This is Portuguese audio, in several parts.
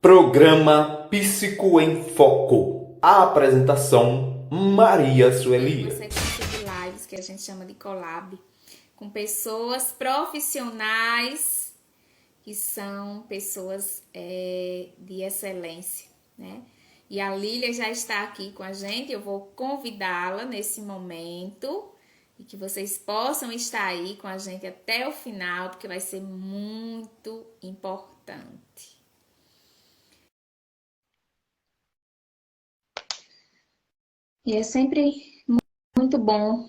Programa Psico em Foco. A apresentação, Maria Sueli. Uma sequência de lives que a gente chama de collab, com pessoas profissionais que são pessoas de excelência, né? E a Lília já está aqui com a gente, eu vou convidá-la nesse momento e que vocês possam estar aí com a gente até o final, porque vai ser muito importante. E é sempre muito bom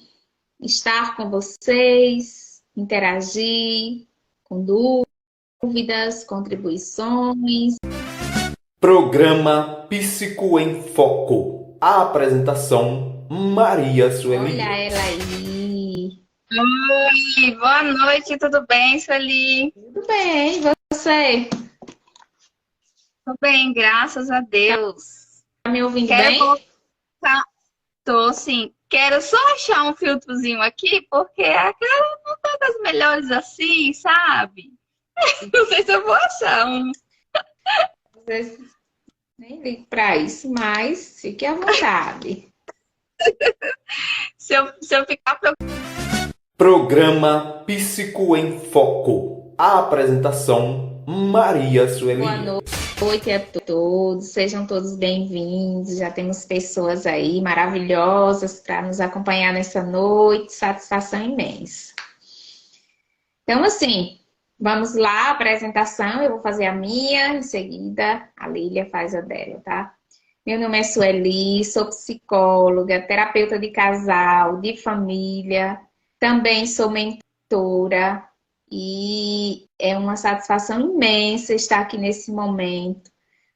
estar com vocês, interagir com dúvidas, contribuições. Programa Psico em Foco. A apresentação, Maria Sueli. Olha ela aí. Oi, boa noite, tudo bem, Sueli? Tudo bem, e você? Tudo bem, graças a Deus. Tá me ouvindo Quero bem? voltar, tô sim. Quero só achar um filtrozinho aqui, porque aquela não tá das melhores assim, sabe? Não sei se eu vou achar um. Às vezes nem ligo para isso, mas fique à vontade. Se eu ficar preocupada. Programa Psico em Foco. A apresentação, Maria Sueli. Boa noite a todos, sejam todos bem-vindos. Já temos pessoas aí maravilhosas para nos acompanhar nessa noite, satisfação imensa. Então, assim, vamos lá, apresentação, eu vou fazer a minha, em seguida a Lília faz a dela, tá? Meu nome é Sueli, sou psicóloga, terapeuta de casal, de família, também sou mentora e é uma satisfação imensa estar aqui nesse momento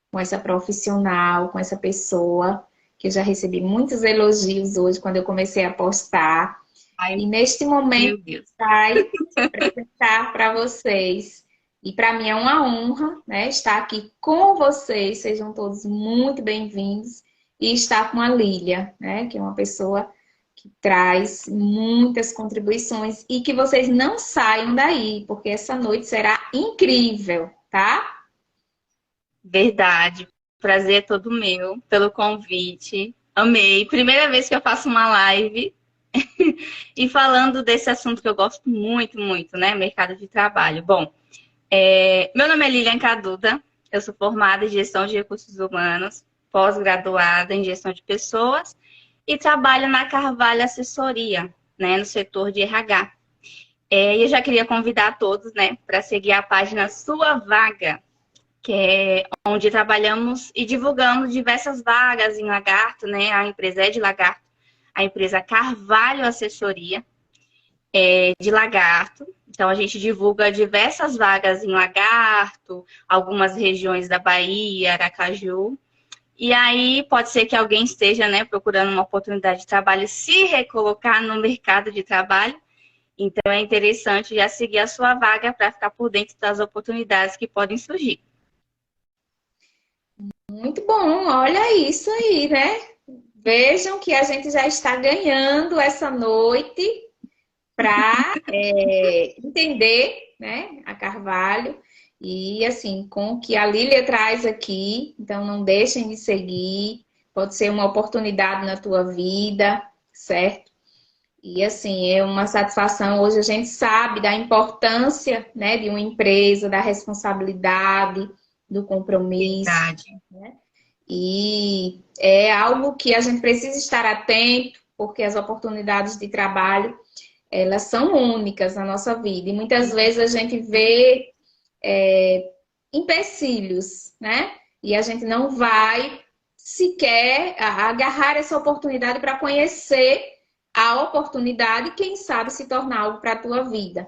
com essa profissional, com essa pessoa, que eu já recebi muitos elogios hoje quando eu comecei a postar. Ai, E neste momento meu Deus. vai apresentar para vocês. E para mim é uma honra, né, estar aqui com vocês. Sejam todos muito bem-vindos. E estar com a Lília, né, que é uma pessoa que traz muitas contribuições. E que vocês não saiam daí, porque essa noite será incrível, tá? Verdade. Prazer é todo meu pelo convite. Amei. Primeira vez que eu faço uma live. E falando desse assunto que eu gosto muito, muito, né? Mercado de trabalho. Bom, meu nome é Lilian Caduda, eu sou formada em gestão de recursos humanos, pós-graduada em gestão de pessoas e trabalho na Carvalho Assessoria, né? No setor de RH. E eu já queria convidar todos, né? Para seguir a página Sua Vaga, que é onde trabalhamos e divulgamos diversas vagas em Lagarto, né? A empresa é de Lagarto. A empresa Carvalho Assessoria, de Lagarto. Então, a gente divulga diversas vagas em Lagarto, algumas regiões da Bahia, Aracaju. E aí, pode ser que alguém esteja, né, procurando uma oportunidade de trabalho, se recolocar no mercado de trabalho. Então, é interessante já seguir a sua vaga para ficar por dentro das oportunidades que podem surgir. Muito bom, olha isso aí, né? Vejam que a gente já está ganhando essa noite para entender, né, a Carvalho e assim, com o que a Lília traz aqui, então não deixem de seguir, pode ser uma oportunidade na tua vida, certo? E assim, é uma satisfação, hoje a gente sabe da importância, né, de uma empresa, da responsabilidade, do compromisso. Verdade. Né? E é algo que a gente precisa estar atento, porque as oportunidades de trabalho, elas são únicas na nossa vida. E muitas vezes a gente vê empecilhos, né? E a gente não vai sequer agarrar essa oportunidade para conhecer a oportunidade e, quem sabe, se tornar algo para a tua vida.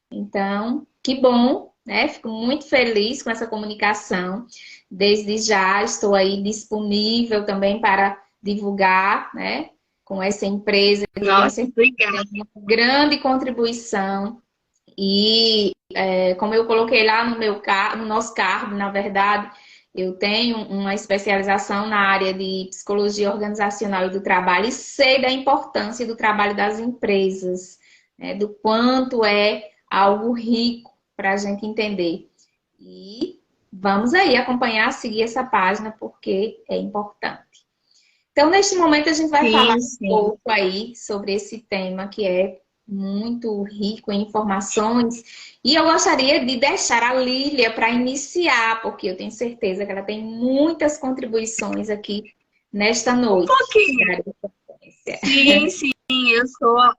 Então, que bom, né? Fico muito feliz com essa comunicação. Desde já estou aí disponível também para divulgar, né? Com essa empresa que Nossa, tem obrigada. uma grande contribuição. E como eu coloquei lá no nosso cargo, na verdade, eu tenho uma especialização na área de psicologia organizacional e do trabalho e sei da importância do trabalho das empresas, né? Do quanto é algo rico para a gente entender. E vamos aí acompanhar, seguir essa página, porque é importante. Então, neste momento, a gente vai falar um pouco aí sobre esse tema que é muito rico em informações. E eu gostaria de deixar a Lília para iniciar, porque eu tenho certeza que ela tem muitas contribuições aqui nesta noite. Um pouquinho. Sim, sim,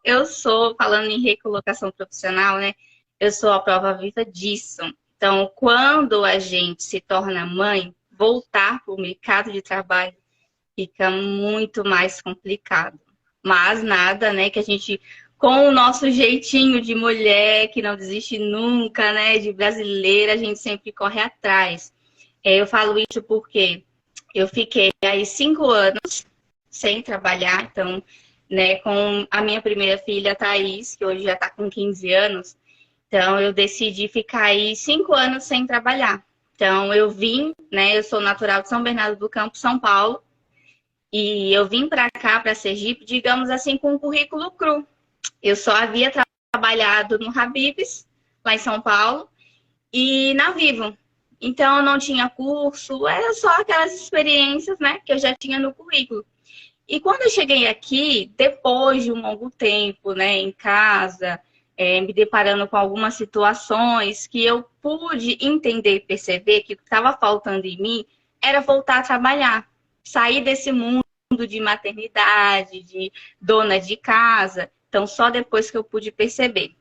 eu sou, falando em recolocação profissional, né? Eu sou a prova viva disso. Então, quando a gente se torna mãe, voltar para o mercado de trabalho fica muito mais complicado. Mas nada, né, que a gente, com o nosso jeitinho de mulher, que não desiste nunca, né, de brasileira, a gente sempre corre atrás. Eu falo isso porque eu fiquei aí 5 anos sem trabalhar, então, né, com a minha primeira filha, Thaís, que hoje já está com 15 anos, então eu decidi ficar aí 5 anos sem trabalhar. Então, eu vim, né, eu sou natural de São Bernardo do Campo, São Paulo, e eu vim para cá, para Sergipe, digamos assim, com um currículo cru. Eu só havia trabalhado no Habib's, lá em São Paulo, e na Vivo. Então, eu não tinha curso, era só aquelas experiências, né, que eu já tinha no currículo. E quando eu cheguei aqui, depois de um longo tempo, né, em casa, me deparando com algumas situações que eu pude entender e perceber que o que estava faltando em mim era voltar a trabalhar, sair desse mundo de maternidade, de dona de casa. Então, só depois que eu pude perceber.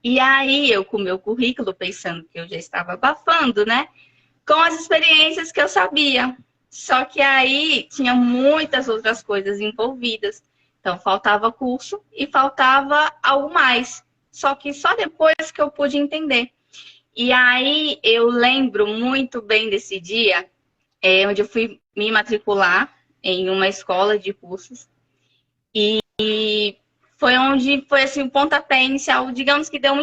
E aí, eu com o meu currículo, pensando que eu já estava abafando, né? Com as experiências que eu sabia. Só que aí tinha muitas outras coisas envolvidas. Então, faltava curso e faltava algo mais. Só que só depois que eu pude entender. E aí, eu lembro muito bem desse dia, onde eu fui me matricular em uma escola de cursos. E foi onde foi assim o pontapé inicial, digamos que deu um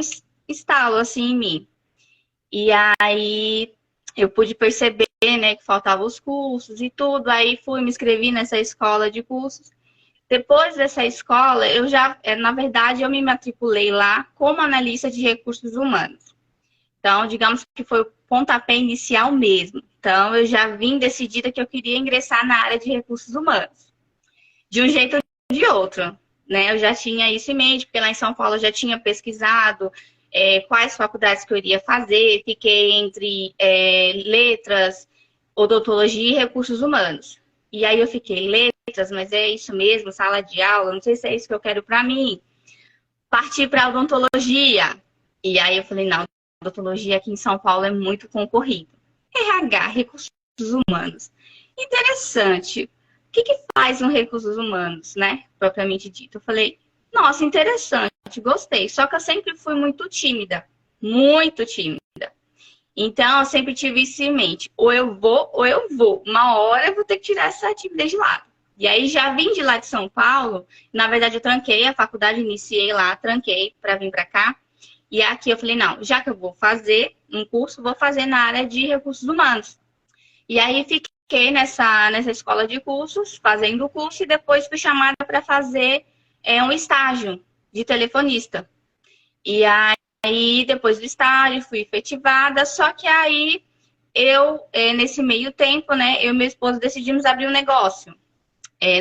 estalo assim em mim. E aí eu pude perceber, né, que faltavam os cursos e tudo. Aí fui me inscrevi nessa escola de cursos. Depois dessa escola, eu já, na verdade, eu me matriculei lá como analista de recursos humanos. Então, digamos que foi o pontapé inicial mesmo. Então, eu já vim decidida que eu queria ingressar na área de recursos humanos. De um jeito ou de outro, né? Eu já tinha isso em mente, porque lá em São Paulo eu já tinha pesquisado quais faculdades que eu iria fazer. Fiquei entre letras, odontologia e recursos humanos. E aí eu fiquei, letras, mas é isso mesmo, sala de aula, não sei se é isso que eu quero para mim. Parti para odontologia. E aí eu falei, não, odontologia aqui em São Paulo é muito concorrido. RH, recursos humanos. Interessante. O que faz no recursos humanos, né? Propriamente dito. Eu falei, nossa, interessante, gostei. Só que eu sempre fui muito tímida. Muito tímida. Então, eu sempre tive isso em mente. Ou eu vou, ou eu vou. Uma hora eu vou ter que tirar essa timidez de lado. E aí, já vim de lá de São Paulo. Na verdade, eu tranquei a faculdade, iniciei lá, tranquei para vir para cá. E aqui eu falei, não, já que eu vou fazer um curso, vou fazer na área de recursos humanos. E aí, fiquei nessa escola de cursos, fazendo o curso, e depois fui chamada para fazer um estágio de telefonista. E aí, depois do estágio, fui efetivada, só que aí eu, nesse meio tempo, né, eu e meu esposo decidimos abrir um negócio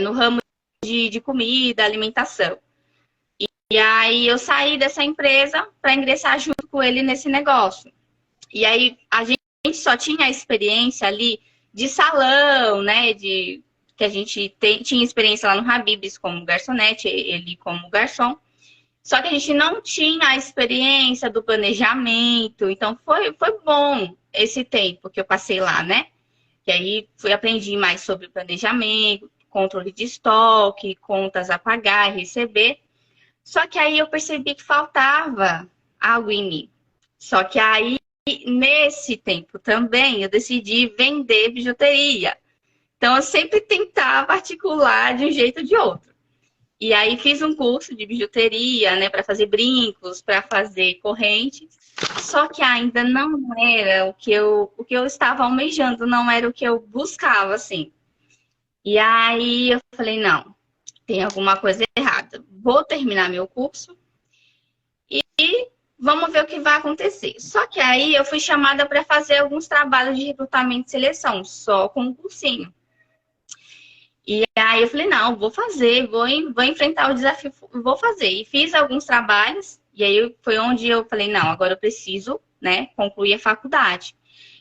no ramo de comida, alimentação. E aí eu saí dessa empresa para ingressar junto com ele nesse negócio. E aí a gente só tinha a experiência ali de salão, né, que a gente tinha experiência lá no Habib's como garçonete, ele como garçom. Só que a gente não tinha a experiência do planejamento. Então, foi bom esse tempo que eu passei lá, né? Que aí aprendi mais sobre planejamento, controle de estoque, contas a pagar e receber. Só que aí eu percebi que faltava algo em mim. Só que aí, nesse tempo também, eu decidi vender bijuteria. Então, eu sempre tentava articular de um jeito ou de outro. E aí fiz um curso de bijuteria, né, para fazer brincos, para fazer correntes. Só que ainda não era o que eu estava almejando, não era o que eu buscava, assim. E aí eu falei, não, tem alguma coisa errada. Vou terminar meu curso e vamos ver o que vai acontecer. Só que aí eu fui chamada para fazer alguns trabalhos de recrutamento e seleção, só com um cursinho. E aí eu falei, não, vou fazer, vou enfrentar o desafio, vou fazer. E fiz alguns trabalhos, e aí foi onde eu falei, não, agora eu preciso, né, concluir a faculdade.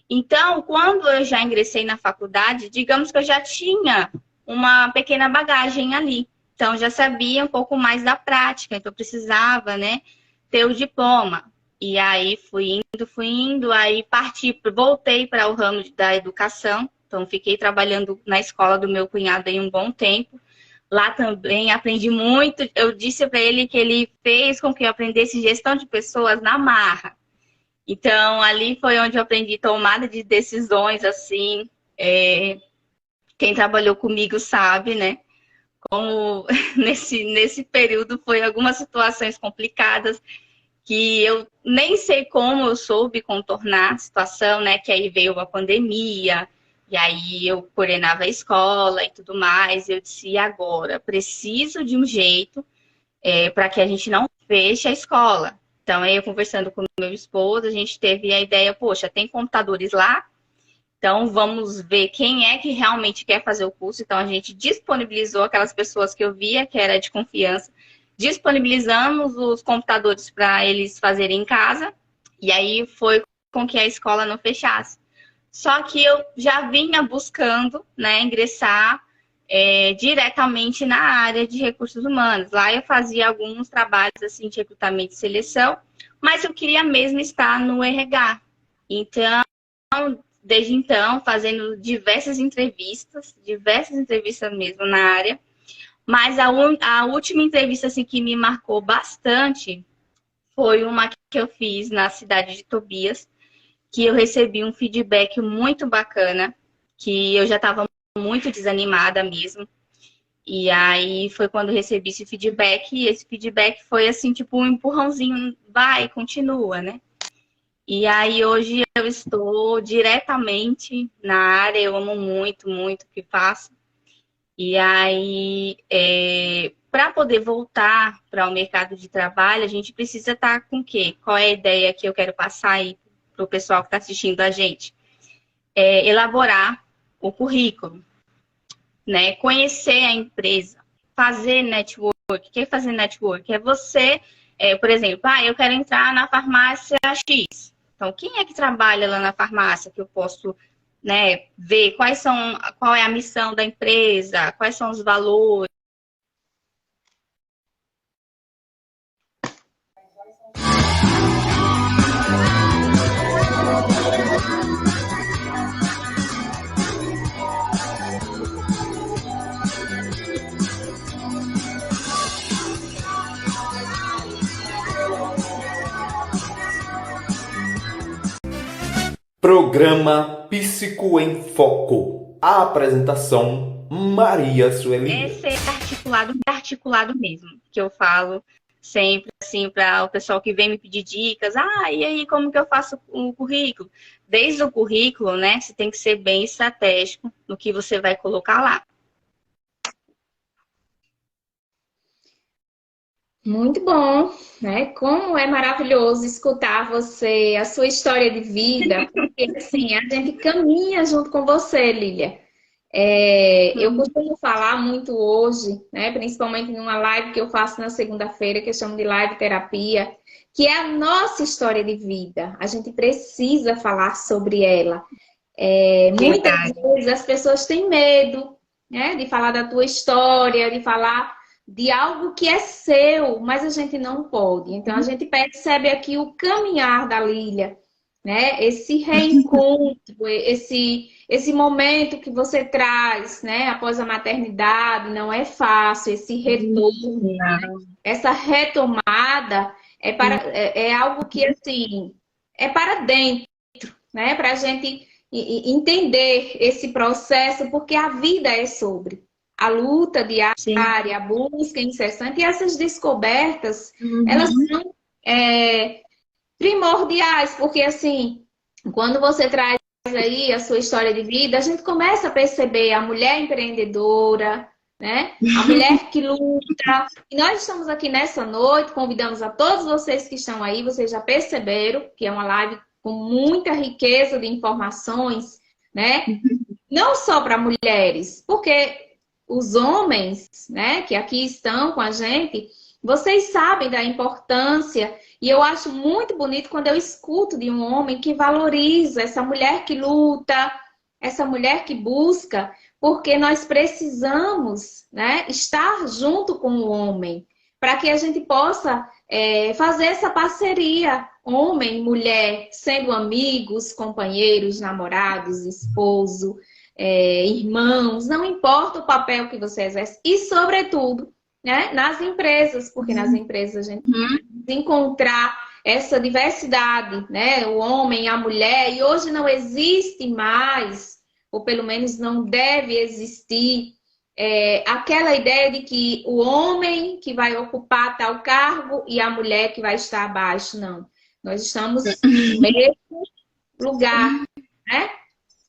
Então, quando eu já ingressei na faculdade, digamos que eu já tinha uma pequena bagagem ali. Então, já sabia um pouco mais da prática, então eu precisava, né, ter o diploma. E aí fui indo, aí voltei para o ramo da educação. Então, fiquei trabalhando na escola do meu cunhado aí um bom tempo. Lá também aprendi muito. Eu disse para ele que ele fez com que eu aprendesse gestão de pessoas na marra. Então, ali foi onde eu aprendi tomada de decisões, assim. Quem trabalhou comigo sabe, né? Como nesse período foi algumas situações complicadas que eu nem sei como eu soube contornar a situação, né? Que aí veio a pandemia, e aí eu coordenava a escola e tudo mais. Eu disse, e agora? Preciso de um jeito para que a gente não feche a escola. Então, aí eu conversando com meu esposo, a gente teve a ideia, poxa, tem computadores lá, então vamos ver quem é que realmente quer fazer o curso. Então, a gente disponibilizou aquelas pessoas que eu via que era de confiança, disponibilizamos os computadores para eles fazerem em casa, e aí foi com que a escola não fechasse. Só que eu já vinha buscando, né, ingressar diretamente na área de recursos humanos. Lá eu fazia alguns trabalhos assim, de recrutamento e seleção, mas eu queria mesmo estar no RH. Então, desde então, fazendo diversas entrevistas mesmo na área. Mas a última entrevista assim, que me marcou bastante foi uma que eu fiz na cidade de Tobias, que eu recebi um feedback muito bacana, que eu já estava muito desanimada mesmo. E aí foi quando eu recebi esse feedback, e esse feedback foi assim, tipo um empurrãozinho, vai, continua, né? E aí hoje eu estou diretamente na área, eu amo muito, muito o que faço. E aí, para poder voltar para o mercado de trabalho, a gente precisa estar com o quê? Qual é a ideia que eu quero passar aí para o pessoal que está assistindo a gente? Elaborar o currículo, né? Conhecer a empresa, fazer network. O que é fazer network? É você, por exemplo, eu quero entrar na farmácia X. Então, quem é que trabalha lá na farmácia que eu posso, né, ver qual é a missão da empresa, quais são os valores. Programa Psico em Foco. A apresentação, Maria Sueli. Esse é articulado mesmo, que eu falo sempre, assim, para o pessoal que vem me pedir dicas. E aí, como que eu faço o currículo? Desde o currículo, né, você tem que ser bem estratégico no que você vai colocar lá. Muito bom, né? Como é maravilhoso escutar você, a sua história de vida, porque assim, a gente caminha junto com você, Lília. Eu costumo falar muito hoje, né? Principalmente numa live que eu faço na segunda-feira, que eu chamo de live terapia, que é a nossa história de vida. A gente precisa falar sobre ela. Muitas vezes as pessoas têm medo, né? De falar da tua história, de falar de algo que é seu, mas a gente não pode. Então, a gente percebe aqui o caminhar da Lília, né? Esse reencontro, esse momento que você traz, né? Após a maternidade, não é fácil, esse retorno, né? Essa retomada é algo que, assim, é para dentro, né? Para a gente entender esse processo, porque a vida é sobre a luta diária, a busca incessante, e essas descobertas, elas são primordiais, porque assim, quando você traz aí a sua história de vida, a gente começa a perceber a mulher empreendedora, né? A mulher que luta. E nós estamos aqui nessa noite, convidamos a todos vocês que estão aí, vocês já perceberam que é uma live com muita riqueza de informações, né? Não só para mulheres, porque os homens, né, que aqui estão com a gente, vocês sabem da importância, e eu acho muito bonito quando eu escuto de um homem que valoriza essa mulher que luta, essa mulher que busca, porque nós precisamos, né, estar junto com o homem, para que a gente possa fazer essa parceria, homem, mulher, sendo amigos, companheiros, namorados, esposo, irmãos, não importa o papel que você exerce, e sobretudo, né, nas empresas, porque nas empresas a gente precisa encontrar essa diversidade, né, o homem, a mulher, e hoje não existe mais, ou pelo menos não deve existir, aquela ideia de que o homem que vai ocupar tal cargo e a mulher que vai estar abaixo, não. Nós estamos no mesmo lugar, né?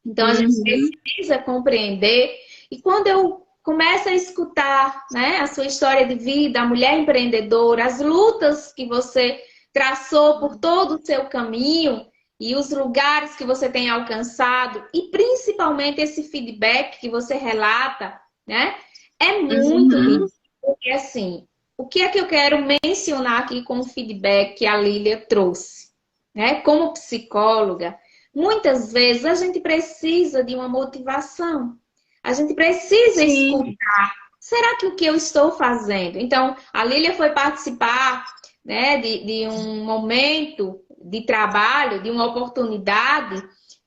Então, a gente precisa compreender. E quando eu começo a escutar, né, a sua história de vida, a mulher empreendedora, as lutas que você traçou por todo o seu caminho e os lugares que você tem alcançado, e principalmente esse feedback que você relata, né, é muito rico. Porque, assim, o que é que eu quero mencionar aqui com o feedback que a Lília trouxe? Né? Como psicóloga, muitas vezes a gente precisa de uma motivação. A gente precisa escutar. Será que o que eu estou fazendo? Então, a Lília foi participar, né, de um momento de trabalho, de uma oportunidade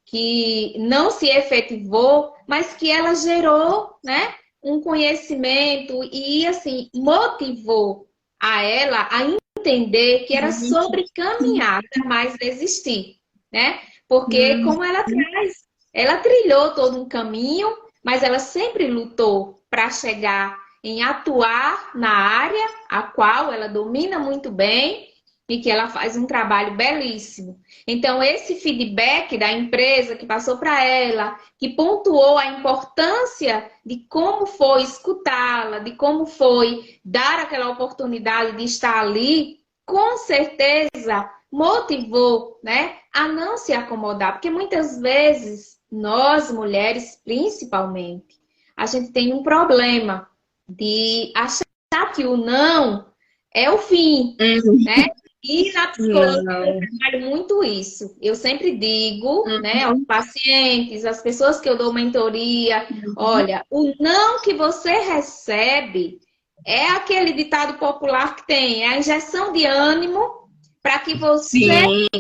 que não se efetivou, mas que ela gerou, né, um conhecimento e, assim, motivou a ela a entender que era sobre caminhar, mais desistir, né? Porque, como ela traz, ela trilhou todo um caminho, mas ela sempre lutou para chegar em atuar na área a qual ela domina muito bem e que ela faz um trabalho belíssimo. Então, esse feedback da empresa que passou para ela, que pontuou a importância de como foi escutá-la, de como foi dar aquela oportunidade de estar ali, com certeza motivou, né, a não se acomodar. Porque muitas vezes, nós mulheres principalmente, a gente tem um problema de achar que o não é o fim, né? E na psicologia eu trabalho muito isso. Eu sempre digo, né, aos pacientes, às pessoas que eu dou mentoria, olha, o não que você recebe é aquele ditado popular que tem, é a injeção de ânimo para que você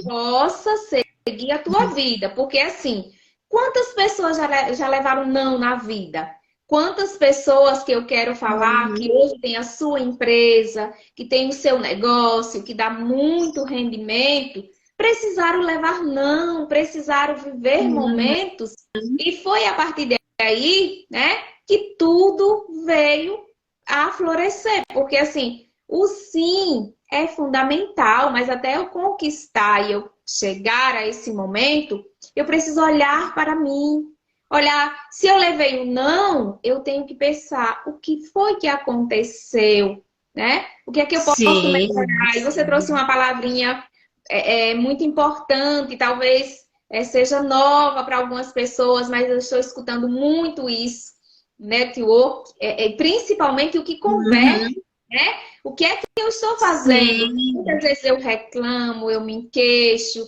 possa seguir a tua vida. Porque, assim, quantas pessoas já levaram não na vida? Quantas pessoas que eu quero falar que hoje tem a sua empresa, que tem o seu negócio, que dá muito rendimento, precisaram levar não, precisaram viver momentos, e foi a partir daí, né, que tudo veio a florescer. Porque, assim, o sim é fundamental, mas até eu conquistar e eu chegar a esse momento, eu preciso olhar para mim. Olhar, se eu levei o não, eu tenho que pensar o que foi que aconteceu, né? O que é que eu posso melhorar? E você trouxe uma palavrinha muito importante, talvez seja nova para algumas pessoas, mas eu estou escutando muito isso, network, principalmente o que converte, né? O que é que eu estou fazendo? Muitas vezes eu reclamo, eu me queixo,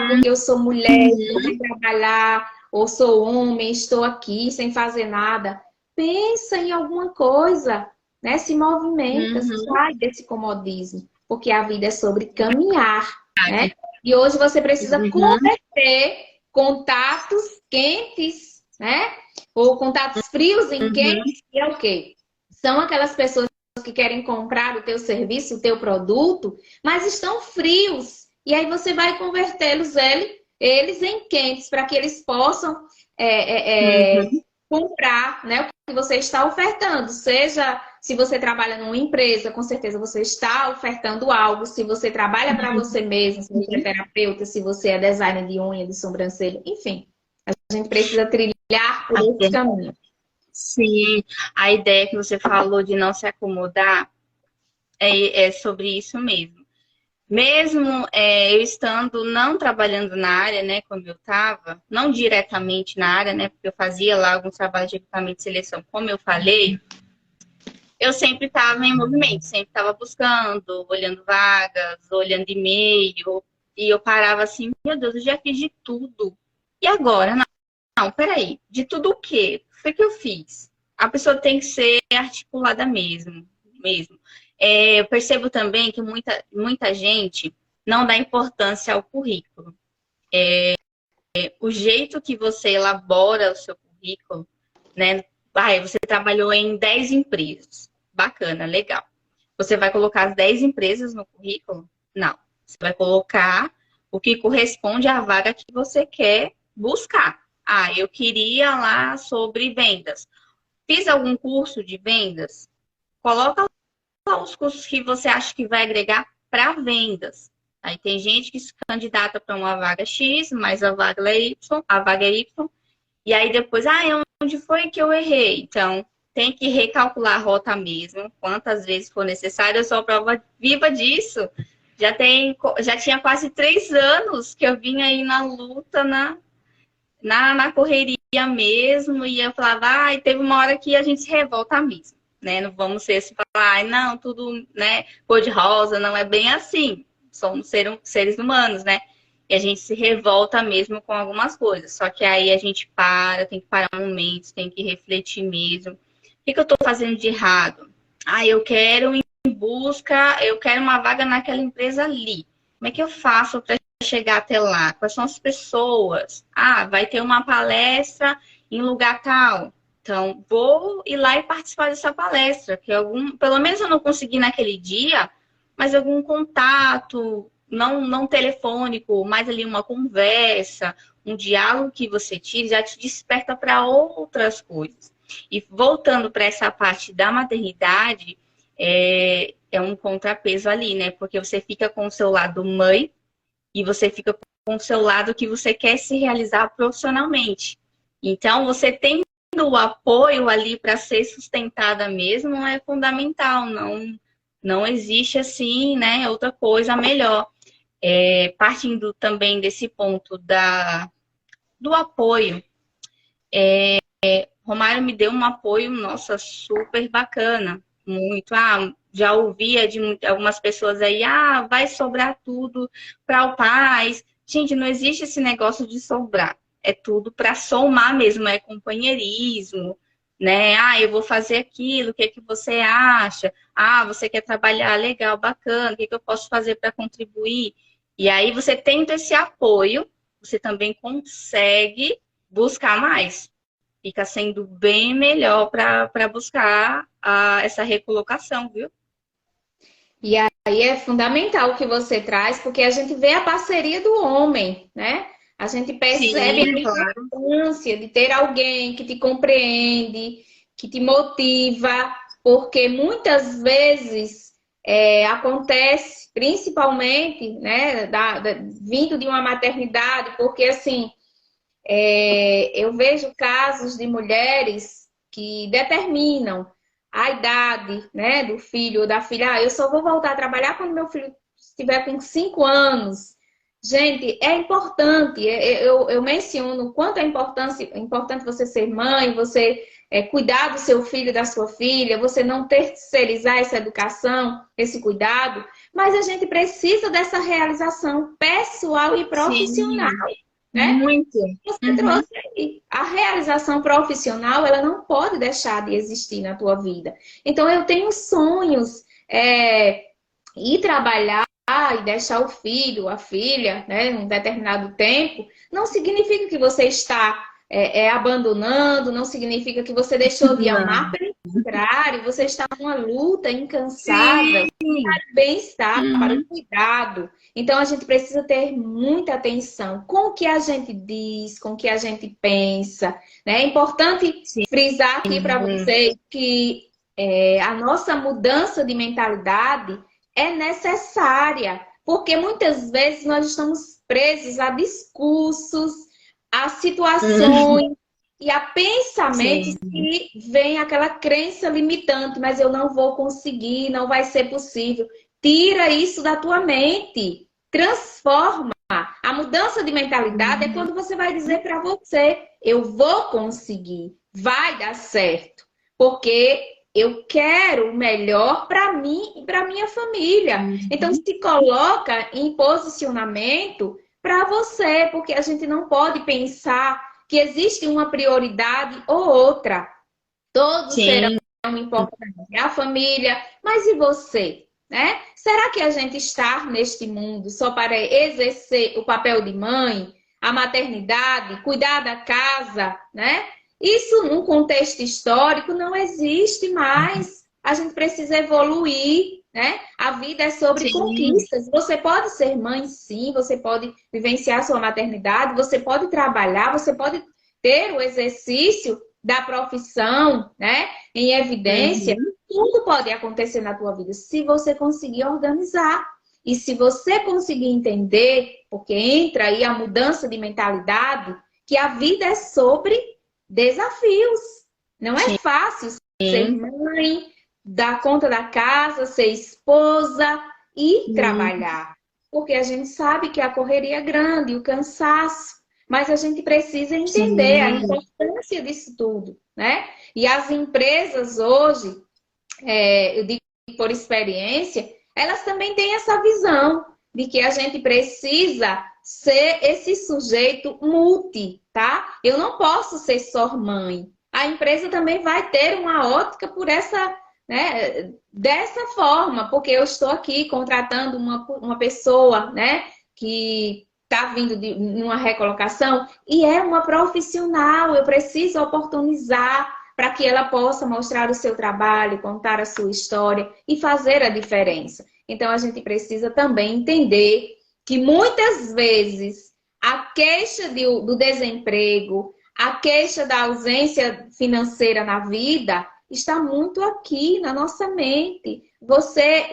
porque eu sou mulher, eu tenho que trabalhar, ou sou homem, estou aqui sem fazer nada. Pensa em alguma coisa, né? Se movimenta, sai desse comodismo, porque a vida é sobre caminhar, né? E hoje você precisa converter contatos quentes, né? Ou contatos frios em quentes, que é o quê? São aquelas pessoas que querem comprar o teu serviço, o teu produto, mas estão frios. E aí você vai convertê-los eles em quentes, para que eles possam comprar, né, o que você está ofertando. Seja, se você trabalha numa empresa, com certeza você está ofertando algo. Se você trabalha para você mesmo, se você é terapeuta, se você é designer de unha, de sobrancelha, enfim. A gente precisa trilhar por esse caminho. Sim, a ideia que você falou de não se acomodar é sobre isso mesmo. Mesmo eu estando não trabalhando na área, né, como eu estava, não diretamente na área, né, porque eu fazia lá alguns trabalhos de recrutamento e seleção, como eu falei, eu sempre estava em movimento, sempre estava buscando, olhando vagas, olhando e-mail, e eu parava assim, meu Deus, eu já fiz de tudo. E agora? Não, peraí, de tudo o quê? O que foi que eu fiz? A pessoa tem que ser articulada mesmo. Eu percebo também que muita gente não dá importância ao currículo. O jeito que você elabora o seu currículo, né? Você trabalhou em 10 empresas. Bacana, legal. Você vai colocar as 10 empresas no currículo? Não. Você vai colocar o que corresponde à vaga que você quer buscar. Eu queria lá sobre vendas. Fiz algum curso de vendas? Coloca lá os cursos que você acha que vai agregar para vendas. Aí tem gente que se candidata para uma vaga X, mas a vaga é Y, e aí depois, onde foi que eu errei? Então, tem que recalcular a rota mesmo, quantas vezes for necessário. Eu sou a prova viva disso. Já tinha quase 3 anos que eu vinha aí na luta, na correria mesmo, e eu falava, e teve uma hora que a gente se revolta mesmo, né? Não vamos ser assim, falar, não, tudo, né, cor de rosa, não é bem assim. Somos seres humanos, né? E a gente se revolta mesmo com algumas coisas. Só que aí a gente tem que parar um momento, tem que refletir mesmo. O que eu estou fazendo de errado? Eu quero eu quero uma vaga naquela empresa ali. Como é que eu faço para chegar até lá? Quais são as pessoas? Vai ter uma palestra em lugar tal. Então, vou ir lá e participar dessa palestra. Pelo menos eu não consegui naquele dia, mas algum contato, não telefônico, mas ali uma conversa, um diálogo que você tire, já te desperta para outras coisas. E voltando para essa parte da maternidade, é um contrapeso ali, né? Porque você fica com o seu lado mãe e você fica com o seu lado que você quer se realizar profissionalmente. Então, você tendo o apoio ali para ser sustentada mesmo é fundamental, não existe assim, né, outra coisa melhor. Partindo também desse ponto do apoio, Romário me deu um apoio, nossa, super bacana, muito. Já ouvia de algumas pessoas aí, vai sobrar tudo para o pai. Gente, não existe esse negócio de sobrar. É tudo para somar mesmo, é companheirismo, né? Eu vou fazer aquilo, o que é que você acha? Você quer trabalhar, legal, bacana, o que é que eu posso fazer para contribuir? E aí você tendo esse apoio, você também consegue buscar mais. Fica sendo bem melhor para buscar essa recolocação, viu? E aí é fundamental o que você traz, porque a gente vê a parceria do homem, né? A gente percebe Sim, a claro. importância de ter alguém que te compreende, que te motiva, porque muitas vezes acontece, principalmente, né, vindo de uma maternidade, porque assim, eu vejo casos de mulheres que determinam a idade, né, do filho ou da filha. Eu só vou voltar a trabalhar quando meu filho estiver com 5 anos. Gente, é importante. Eu menciono o quanto é importante você ser mãe, você cuidar do seu filho, da sua filha, você não terceirizar essa educação, esse cuidado. Mas a gente precisa dessa realização pessoal e profissional. Sim, Né? muito. Você trouxe aí. A realização profissional, ela não pode deixar de existir na tua vida. Então, eu tenho sonhos, ir trabalhar e deixar o filho, a filha, né, um determinado tempo, não significa que você está abandonando, não significa que você deixou de amar, pelo contrário, você está numa luta incansável para o bem-estar, para o cuidado. Então, a gente precisa ter muita atenção com o que a gente diz, com o que a gente pensa. Né? É importante frisar aqui para vocês que a nossa mudança de mentalidade é necessária, porque muitas vezes nós estamos presos a discursos, a situações E há pensamentos Sim. que vem aquela crença limitante, mas eu não vou conseguir, não vai ser possível. Tira isso da tua mente. Transforma. A mudança de mentalidade é quando você vai dizer para você, eu vou conseguir, vai dar certo, porque eu quero o melhor para mim e para minha família. Então se coloca em posicionamento para você, porque a gente não pode pensar que existe uma prioridade ou outra. Todos serão Sim, importantes. A família, mas e você? Né? Será que a gente está neste mundo só para exercer o papel de mãe, a maternidade, cuidar da casa, né? Isso num contexto histórico não existe mais. A gente precisa evoluir, né? A vida é sobre sim, conquistas. Você pode ser mãe, sim, você pode vivenciar sua maternidade, você pode trabalhar, você pode ter o exercício da profissão, né? Em evidência, uhum, tudo pode acontecer na tua vida se você conseguir organizar. E se você conseguir entender, porque entra aí a mudança de mentalidade, que a vida é sobre desafios. Não é fácil ser sim, mãe, dar conta da casa, ser esposa e sim, trabalhar. Porque a gente sabe que a correria é grande, o cansaço, mas a gente precisa entender a sim, importância disso tudo, né? E as empresas hoje, eu digo por experiência, elas também têm essa visão de que a gente precisa ser esse sujeito multi, tá? Eu não posso ser só mãe. A empresa também vai ter uma ótica por essa, né, dessa forma, porque eu estou aqui contratando uma pessoa, né, que está vindo de uma recolocação e é uma profissional, eu preciso oportunizar para que ela possa mostrar o seu trabalho, contar a sua história e fazer a diferença. Então, a gente precisa também entender que muitas vezes a queixa do desemprego, a queixa da ausência financeira na vida está muito aqui na nossa mente. Você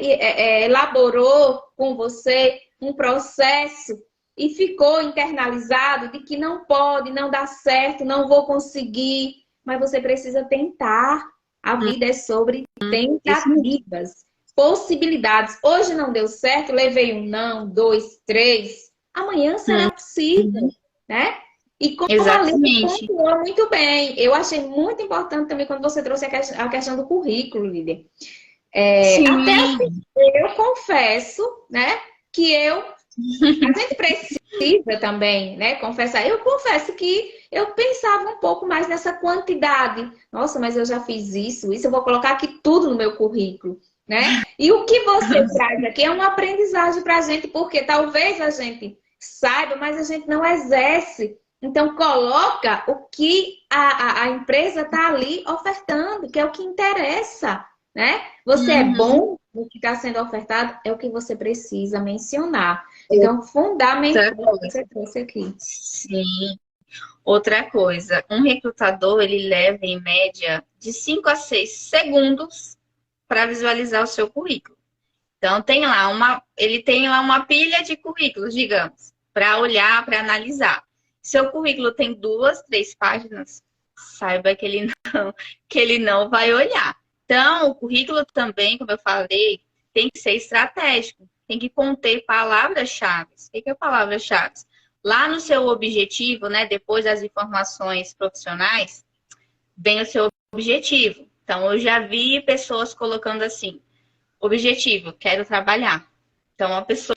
elaborou com você um processo e ficou internalizado de que não pode, não dá certo, não vou conseguir, mas você precisa tentar. A vida é sobre isso, tentativas, possibilidades. Hoje não deu certo, levei um não, dois, três. Amanhã será possível, uhum, né? E como a Lívia exatamente. pontuou muito bem, eu achei muito importante também quando você trouxe a questão do currículo, Lívia. Até assim, Sim, eu confesso, né, que a gente precisa também, né, confessar. Eu confesso que eu pensava um pouco mais nessa quantidade. Nossa, mas eu já fiz isso eu vou colocar aqui tudo no meu currículo, né? E o que você traz aqui é uma aprendizagem para a gente, porque talvez a gente saiba, mas a gente não exerce. Então, coloca o que a empresa está ali ofertando, que é o que interessa, né? Você é uhum. bom no que está sendo ofertado, é o que você precisa mencionar. Então, Outra fundamental que coisa, você trouxe aqui. sim. Outra coisa, um recrutador, ele leva em média de 5 a 6 segundos para visualizar o seu currículo. Então, ele tem lá uma pilha de currículos, digamos, para olhar, para analisar. Seu currículo tem 2, 3 páginas, saiba que ele não vai olhar. Então, o currículo também, como eu falei, tem que ser estratégico, tem que conter palavras-chave. O que é palavras-chave? Lá no seu objetivo, né, depois das informações profissionais, vem o seu objetivo. Então, eu já vi pessoas colocando assim: objetivo, quero trabalhar. Então, a pessoa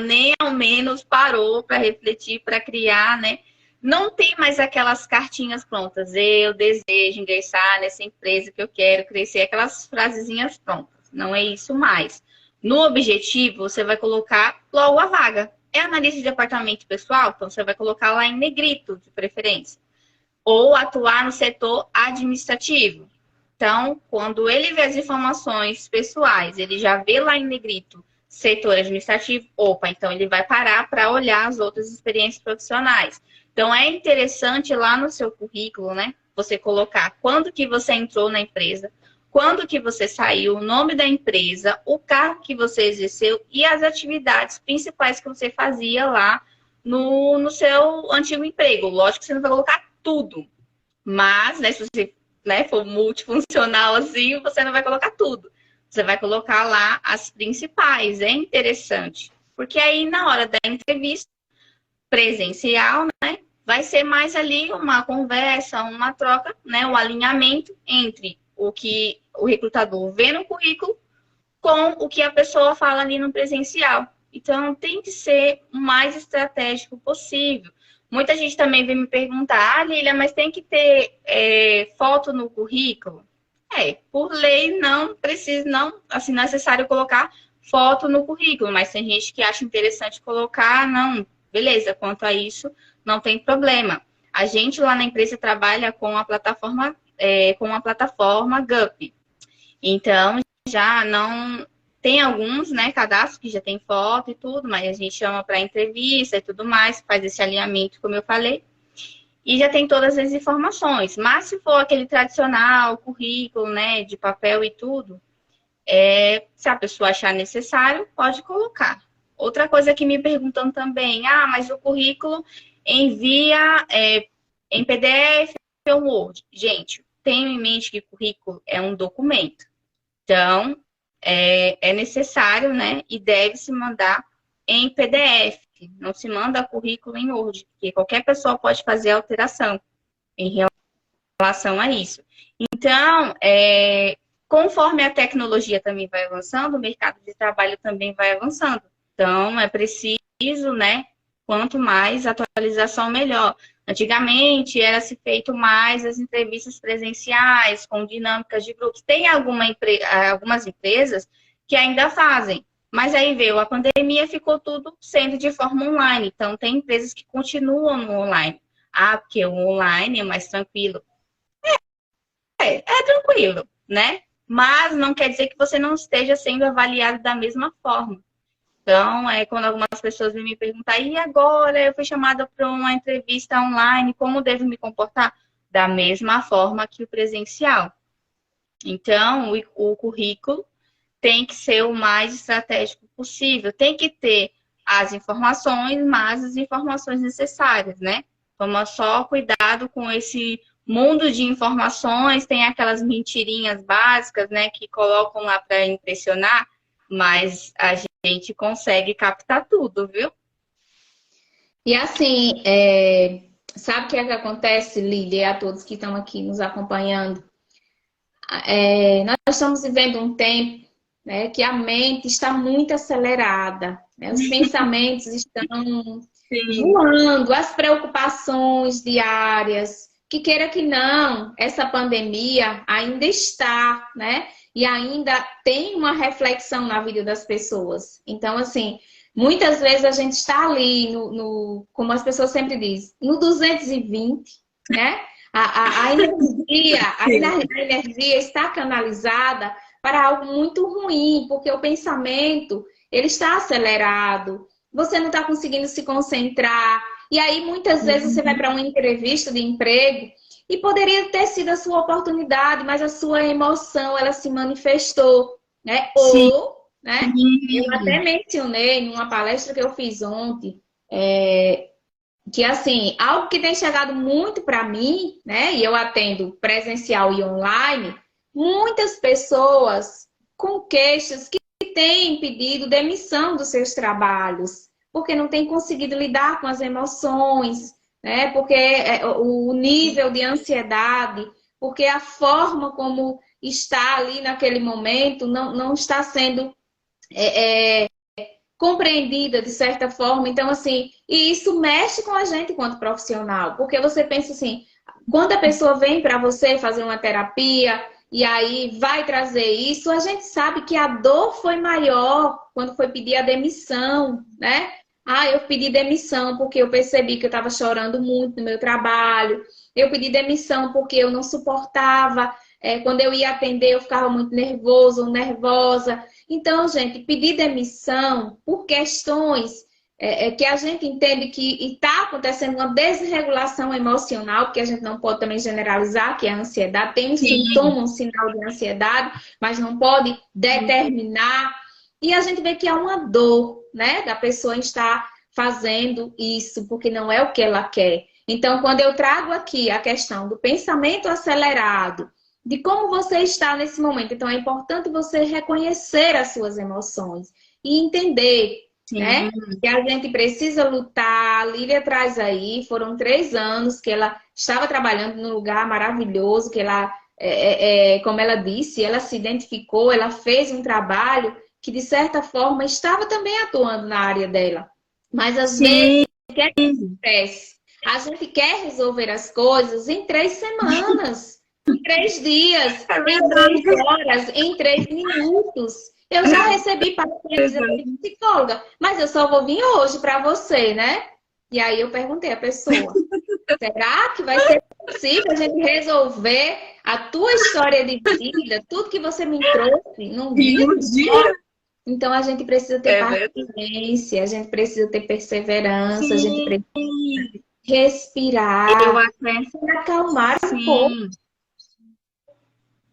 nem ao menos parou para refletir, para criar, né? Não tem mais aquelas cartinhas prontas. Eu desejo ingressar nessa empresa que eu quero crescer, aquelas frasezinhas prontas. Não é isso mais. No objetivo, você vai colocar logo a vaga. É analista de departamento pessoal? Então, você vai colocar lá em negrito, de preferência. Ou atuar no setor administrativo. Então, quando ele vê as informações pessoais, ele já vê lá em negrito setor administrativo, opa, então ele vai parar para olhar as outras experiências profissionais. Então, é interessante lá no seu currículo, né, você colocar quando que você entrou na empresa, quando que você saiu, o nome da empresa, o cargo que você exerceu e as atividades principais que você fazia lá no seu antigo emprego. Lógico que você não vai colocar tudo, Mas, né, se você, né, for multifuncional assim, você não vai colocar tudo. Você vai colocar lá as principais. É interessante. Porque aí, na hora da entrevista presencial, né, vai ser mais ali uma conversa, uma troca, né, um alinhamento entre o que o recrutador vê no currículo com o que a pessoa fala ali no presencial. Então, tem que ser o mais estratégico possível. Muita gente também vem me perguntar, Lília, mas tem que ter foto no currículo? Por lei não precisa, não, assim, não é necessário colocar foto no currículo, mas tem gente que acha interessante colocar, não, beleza, quanto a isso, não tem problema. A gente lá na empresa trabalha com a plataforma, GUP. Então, já não tem alguns, né, cadastros que já tem foto e tudo, mas a gente chama para entrevista e tudo mais, faz esse alinhamento, como eu falei, e já tem todas as informações. Mas se for aquele tradicional, currículo, né, de papel e tudo, se a pessoa achar necessário, pode colocar. Outra coisa que me perguntam também, mas o currículo envia em PDF ou Word. Gente, tenho em mente que currículo é um documento. Então, é necessário, né? E deve se mandar em PDF. Não se manda currículo em Word, porque qualquer pessoa pode fazer alteração em relação a isso. Então, conforme a tecnologia também vai avançando, o mercado de trabalho também vai avançando. Então, é preciso, né? Quanto mais atualização, melhor. Antigamente, era se feito mais as entrevistas presenciais, com dinâmicas de grupos. Tem algumas empresas que ainda fazem, mas aí veio a pandemia, ficou tudo sendo de forma online. Então, tem empresas que continuam no online. Porque o online é mais tranquilo. É tranquilo, né? Mas não quer dizer que você não esteja sendo avaliado da mesma forma. Então, quando algumas pessoas vêm me perguntar, e agora eu fui chamada para uma entrevista online, como devo me comportar? Da mesma forma que o presencial. Então, o currículo tem que ser o mais estratégico possível. Tem que ter as informações, mas as informações necessárias, né? Toma só cuidado com esse mundo de informações, tem aquelas mentirinhas básicas, né, que colocam lá para impressionar, mas a gente consegue captar tudo, viu? E assim, sabe o que é que acontece, Lília, e a todos que estão aqui nos acompanhando? Nós estamos vivendo um tempo, né, que a mente está muito acelerada, né? Os pensamentos estão voando, as preocupações diárias, que queira que não, essa pandemia ainda está, né? E ainda tem uma reflexão na vida das pessoas. Então, assim, muitas vezes a gente está ali, como as pessoas sempre dizem, no 220, né? A energia está canalizada para algo muito ruim, porque o pensamento ele está acelerado, você não está conseguindo se concentrar. E aí, muitas vezes, você vai para uma entrevista de emprego e poderia ter sido a sua oportunidade, mas a sua emoção, ela se manifestou, né? Ou, né? Eu até mencionei numa palestra que eu fiz ontem, que, assim, algo que tem chegado muito para mim, né? E eu atendo presencial e online, muitas pessoas com queixas que têm pedido demissão dos seus trabalhos, porque não têm conseguido lidar com as emoções, né? Porque o nível de ansiedade, porque a forma como está ali naquele momento não está sendo compreendida de certa forma. Então, assim, e isso mexe com a gente enquanto profissional, porque você pensa assim, quando a pessoa vem para você fazer uma terapia e aí vai trazer isso, a gente sabe que a dor foi maior quando foi pedir a demissão, né? Eu pedi demissão porque eu percebi que eu estava chorando muito no meu trabalho. Eu pedi demissão porque eu não suportava. Quando eu ia atender, eu ficava muito nervoso ou nervosa. Então, gente, pedir demissão por questões que a gente entende que está acontecendo uma desregulação emocional, porque a gente não pode também generalizar que a ansiedade tem um sintoma, um sinal de ansiedade, mas não pode determinar. E a gente vê que é uma dor, né, da pessoa estar fazendo isso, porque não é o que ela quer. Então, quando eu trago aqui a questão do pensamento acelerado, de como você está nesse momento, então é importante você reconhecer as suas emoções e entender, né? Sim. Que a gente precisa lutar. A Lília traz aí, foram 3 anos que ela estava trabalhando num lugar maravilhoso, que ela, como ela disse, ela se identificou, ela fez um trabalho que, de certa forma, estava também atuando na área dela. Mas, às vezes, Sim. o que é que acontece? A gente quer resolver as coisas em 3 semanas, em 3 dias, É em verdade. 3 horas, em 3 minutos. Eu já recebi pacientes de psicóloga, mas eu só vou vir hoje para você, né? E aí eu perguntei à pessoa, será que vai ser possível a gente resolver a tua história de vida, tudo que você me trouxe num E dia um só? dia. Então a gente precisa ter É verdade. paciência, a gente precisa ter perseverança, a gente Sim. precisa respirar, Eu até. se acalmar um pouco. Sim.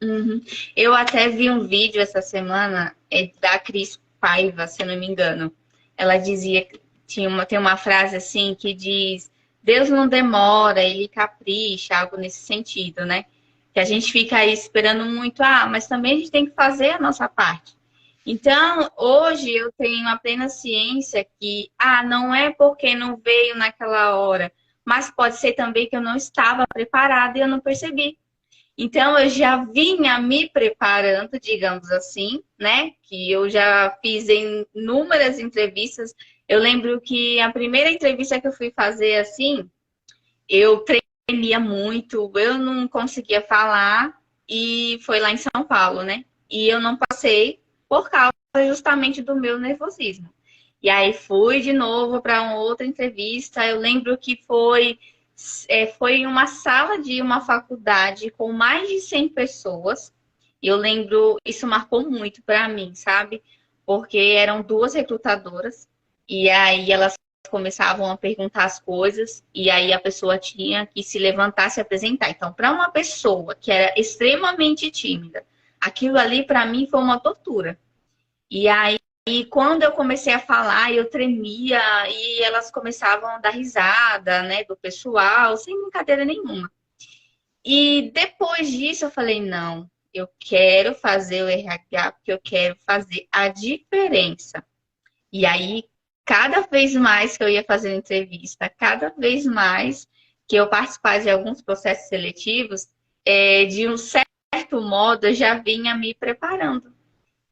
Uhum. Eu até vi um vídeo essa semana da Cris Paiva, se eu não me engano. Ela dizia, tem uma frase assim que diz: Deus não demora, ele capricha, algo nesse sentido, né? Que a gente fica aí esperando muito, mas também a gente tem que fazer a nossa parte. Então, hoje eu tenho a plena ciência que, não é porque não veio naquela hora, mas pode ser também que eu não estava preparada e eu não percebi. Então, eu já vinha me preparando, digamos assim, né? Que eu já fiz inúmeras entrevistas. Eu lembro que a primeira entrevista que eu fui fazer assim, eu tremia muito, eu não conseguia falar, e foi lá em São Paulo, né? E eu não passei por causa justamente do meu nervosismo. E aí fui de novo para uma outra entrevista. Eu lembro que foi em uma sala de uma faculdade com mais de 100 pessoas. E eu lembro, isso marcou muito para mim, sabe? Porque eram 2 recrutadoras e aí elas começavam a perguntar as coisas e aí a pessoa tinha que se levantar e se apresentar. Então, para uma pessoa que era extremamente tímida, aquilo ali para mim foi uma tortura. E aí, quando eu comecei a falar, eu tremia e elas começavam a dar risada, né, do pessoal, sem brincadeira nenhuma. E depois disso eu falei, não, eu quero fazer o RH porque eu quero fazer a diferença. E aí, cada vez mais que eu ia fazendo entrevista, cada vez mais que eu participasse de alguns processos seletivos, de um certo modo, eu já vinha me preparando.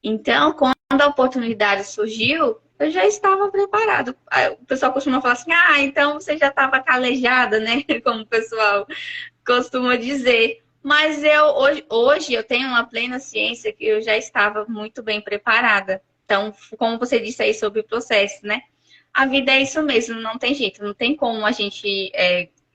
Então, quando a oportunidade surgiu, eu já estava preparado. O pessoal costuma falar assim, então você já estava calejada, né? Como o pessoal costuma dizer. Mas hoje eu tenho uma plena ciência que eu já estava muito bem preparada. Então, como você disse aí sobre o processo, né? A vida é isso mesmo, não tem jeito, não tem como a gente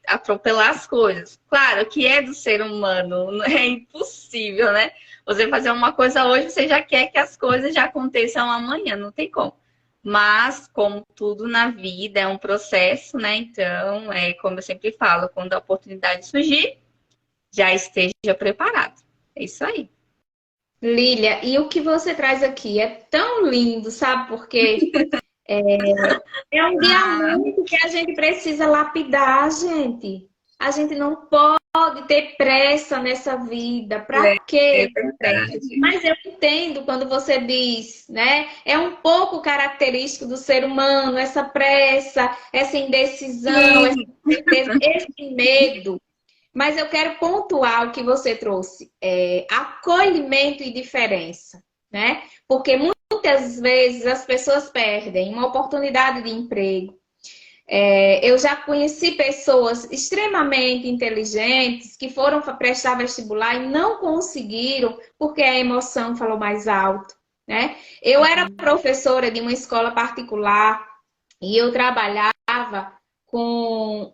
atropelar as coisas. Claro que é do ser humano, é impossível, né? Você fazer uma coisa hoje, você já quer que as coisas já aconteçam amanhã, não tem como. Mas, como tudo na vida, é um processo, né? Então, como eu sempre falo, quando a oportunidade surgir, já esteja preparado. É isso aí. Lília, e o que você traz aqui é tão lindo, sabe? Porque é um diamante que a gente precisa lapidar, gente. A gente não pode ter pressa nessa vida. Pra É quê? verdade. Mas eu entendo quando você diz, né? É um pouco característico do ser humano, essa pressa, essa indecisão, essa Sim. incerteza, esse medo. Mas eu quero pontuar o que você trouxe, acolhimento e diferença, né? Porque muitas vezes as pessoas perdem uma oportunidade de emprego. Eu já conheci pessoas extremamente inteligentes que foram prestar vestibular e não conseguiram porque a emoção falou mais alto, né? Eu era professora de uma escola particular e eu trabalhava com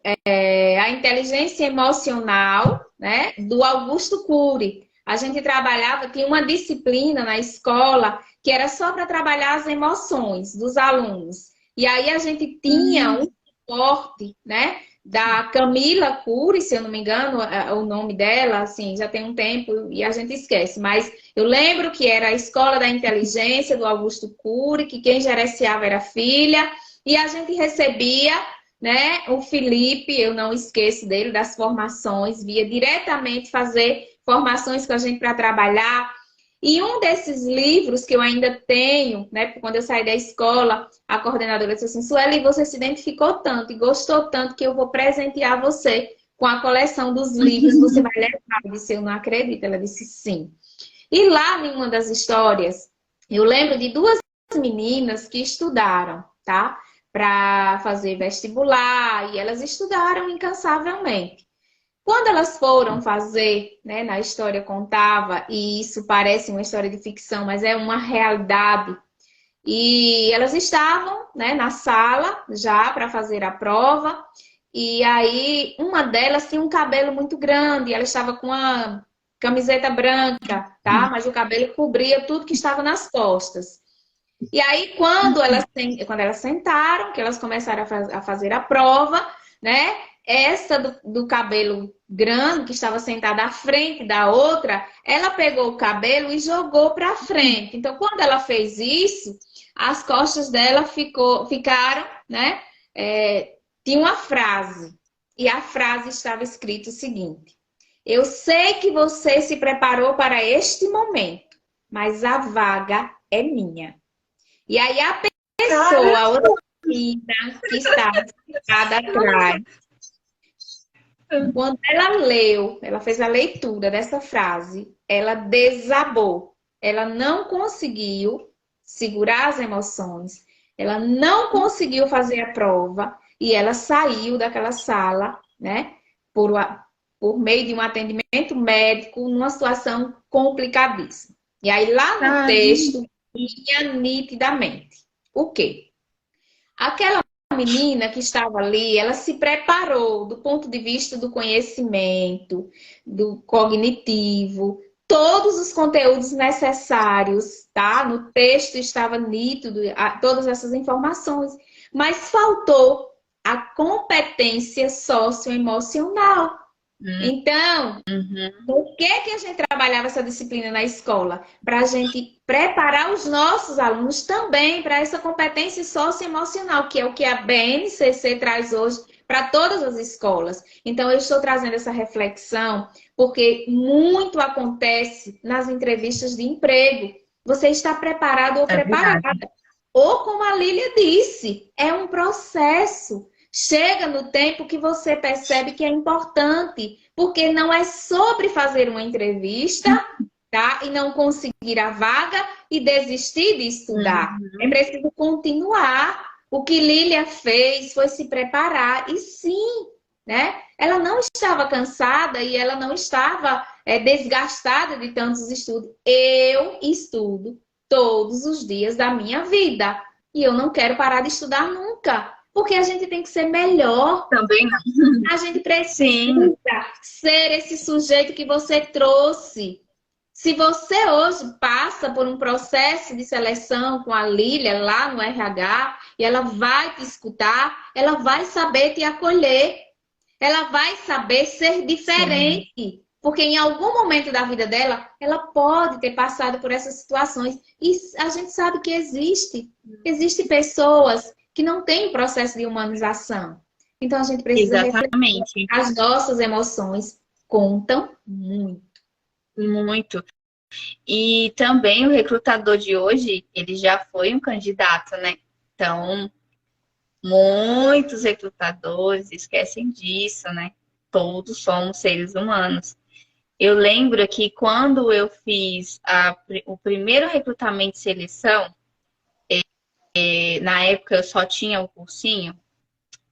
a inteligência emocional, né, do Augusto Cury. A gente trabalhava, tinha uma disciplina na escola que era só para trabalhar as emoções dos alunos. E aí a gente tinha um suporte, né, da Camila Cury, se eu não me engano, o nome dela, assim, já tem um tempo e a gente esquece. Mas eu lembro que era a Escola da Inteligência do Augusto Cury, que quem gerenciava era a filha, e a gente recebia né? O Felipe, eu não esqueço dele, das formações, via diretamente fazer formações com a gente para trabalhar. E um desses livros que eu ainda tenho, né? Porque quando eu saí da escola, a coordenadora disse assim, Sueli, você se identificou tanto e gostou tanto que eu vou presentear você com a coleção dos livros, você vai levar. Eu disse, eu não acredito. Ela disse, sim. E lá em uma das histórias, eu lembro de duas meninas que estudaram, tá? Para fazer vestibular, e elas estudaram incansavelmente. Quando elas foram fazer, né, na história contava, e isso parece uma história de ficção, mas é uma realidade. E elas estavam, né, na sala já para fazer a prova, e aí uma delas tinha um cabelo muito grande, ela estava com uma camiseta branca, tá? Mas o cabelo cobria tudo que estava nas costas. E aí, quando elas sentaram, que elas começaram a fazer a prova, né? Essa do cabelo grande, que estava sentada à frente da outra, ela pegou o cabelo e jogou para frente. Então, quando ela fez isso, as costas dela ficaram, né? Tinha uma frase. E a frase estava escrita o seguinte: eu sei que você se preparou para este momento, mas a vaga é minha. E aí a pessoa, a outra menina que estava sentada atrás, quando ela leu, ela fez a leitura dessa frase, ela desabou. Ela não conseguiu segurar as emoções, ela não conseguiu fazer a prova e ela saiu daquela sala, né, por meio de um atendimento médico, numa situação complicadíssima. E aí lá no texto, vinha nitidamente. O quê? Aquela menina que estava ali, ela se preparou do ponto de vista do conhecimento, do cognitivo, todos os conteúdos necessários, tá? No texto estava nítido, todas essas informações, mas faltou a competência socioemocional. Então, por que a gente trabalhava essa disciplina na escola? Para a gente preparar os nossos alunos também para essa competência socioemocional, que é o que a BNCC traz hoje para todas as escolas. Então, eu estou trazendo essa reflexão porque muito acontece nas entrevistas de emprego. Você está preparado ou preparada? Ou, como a Lília disse, é um processo. Chega no tempo que você percebe que é importante, porque não é sobre fazer uma entrevista, tá? E não conseguir a vaga e desistir de estudar. É preciso continuar. O que Lília fez foi se preparar. E sim, né? Ela não estava cansada e ela não estava desgastada de tantos estudos. Eu estudo todos os dias da minha vida. E eu não quero parar de estudar nunca. Porque a gente tem que ser melhor. Também não. A gente precisa ser esse sujeito que você trouxe. Se você hoje passa por um processo de seleção com a Lília lá no RH, e ela vai te escutar, ela vai saber te acolher. Ela vai saber ser diferente. Sim. Porque em algum momento da vida dela, ela pode ter passado por essas situações. E a gente sabe que existem pessoas que não têm processo de humanização. Então a gente precisa refletir. As nossas emoções contam muito. Muito. E também o recrutador de hoje, ele já foi um candidato, né? Então, muitos recrutadores esquecem disso, né? Todos somos seres humanos. Eu lembro que quando eu fiz o primeiro recrutamento de seleção, na época eu só tinha o cursinho,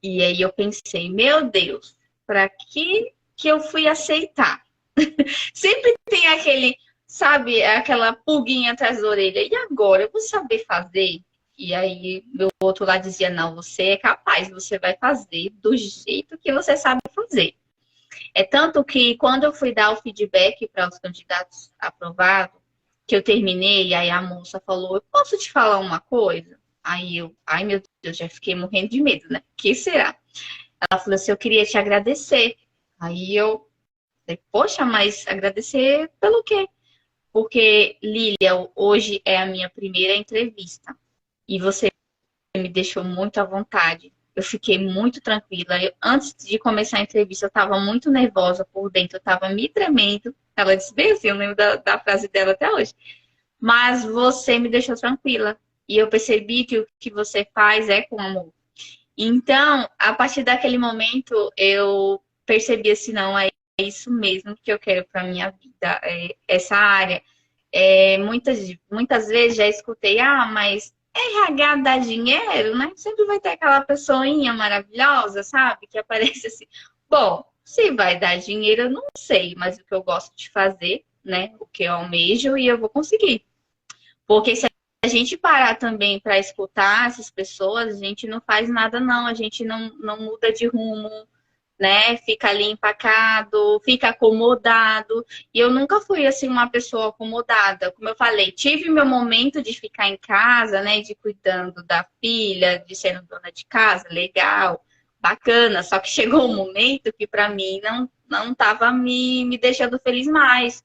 e aí eu pensei, meu Deus, para que eu fui aceitar? Sempre tem aquele, sabe, aquela pulguinha atrás da orelha. E agora, eu vou saber fazer? E aí, meu outro lá dizia, não, você é capaz, você vai fazer do jeito que você sabe fazer. É tanto que quando eu fui dar o feedback para os candidatos aprovados, que eu terminei, aí a moça falou, eu posso te falar uma coisa? Aí eu, ai meu Deus, já fiquei morrendo de medo, né? O que será? Ela falou assim, eu queria te agradecer. Aí eu falei, poxa, mas agradecer pelo quê? Porque, Lília, hoje é a minha primeira entrevista. E você me deixou muito à vontade. eu fiquei muito tranquila. Antes de começar a entrevista, eu estava muito nervosa por dentro, eu estava me tremendo. Ela disse bem assim, eu lembro da frase dela até hoje. Mas você me deixou tranquila. E eu percebi que o que você faz é com amor. Então, a partir daquele momento, eu percebi assim, não, é isso mesmo que eu quero para minha vida, essa área. Muitas vezes já escutei, mas RH dá dinheiro, né? Sempre vai ter aquela pessoinha maravilhosa, sabe? Que aparece assim. Bom, se vai dar dinheiro, eu não sei, mas o que eu gosto de fazer, né? O que eu almejo e eu vou conseguir. Porque se a gente parar também para escutar essas pessoas, a gente não faz nada, não. A gente não muda de rumo, né? Fica ali empacado, fica acomodado. E eu nunca fui, assim, uma pessoa acomodada. Como eu falei, tive meu momento de ficar em casa, né? De cuidando da filha, de sendo dona de casa, legal, bacana. Só que chegou um momento que, para mim, não estava me deixando feliz mais.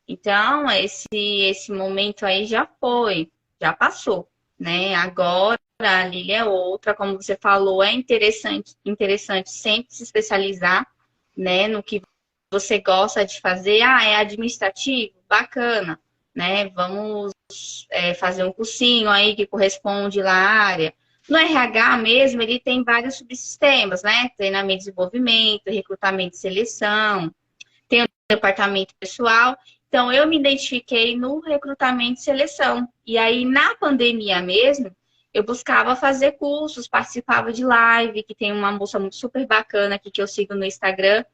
Então, esse momento aí já foi, já passou, né? Agora a Lília é outra, como você falou, é interessante sempre se especializar, né, no que você gosta de fazer. É administrativo? Bacana, né? Vamos fazer um cursinho aí que corresponde lá à área. No RH mesmo, ele tem vários subsistemas, né? Treinamento e desenvolvimento, recrutamento e seleção, tem o departamento pessoal. Então, eu me identifiquei no recrutamento e seleção. E aí, na pandemia mesmo, eu buscava fazer cursos, participava de live, que tem uma moça muito super bacana aqui que eu sigo no Instagram,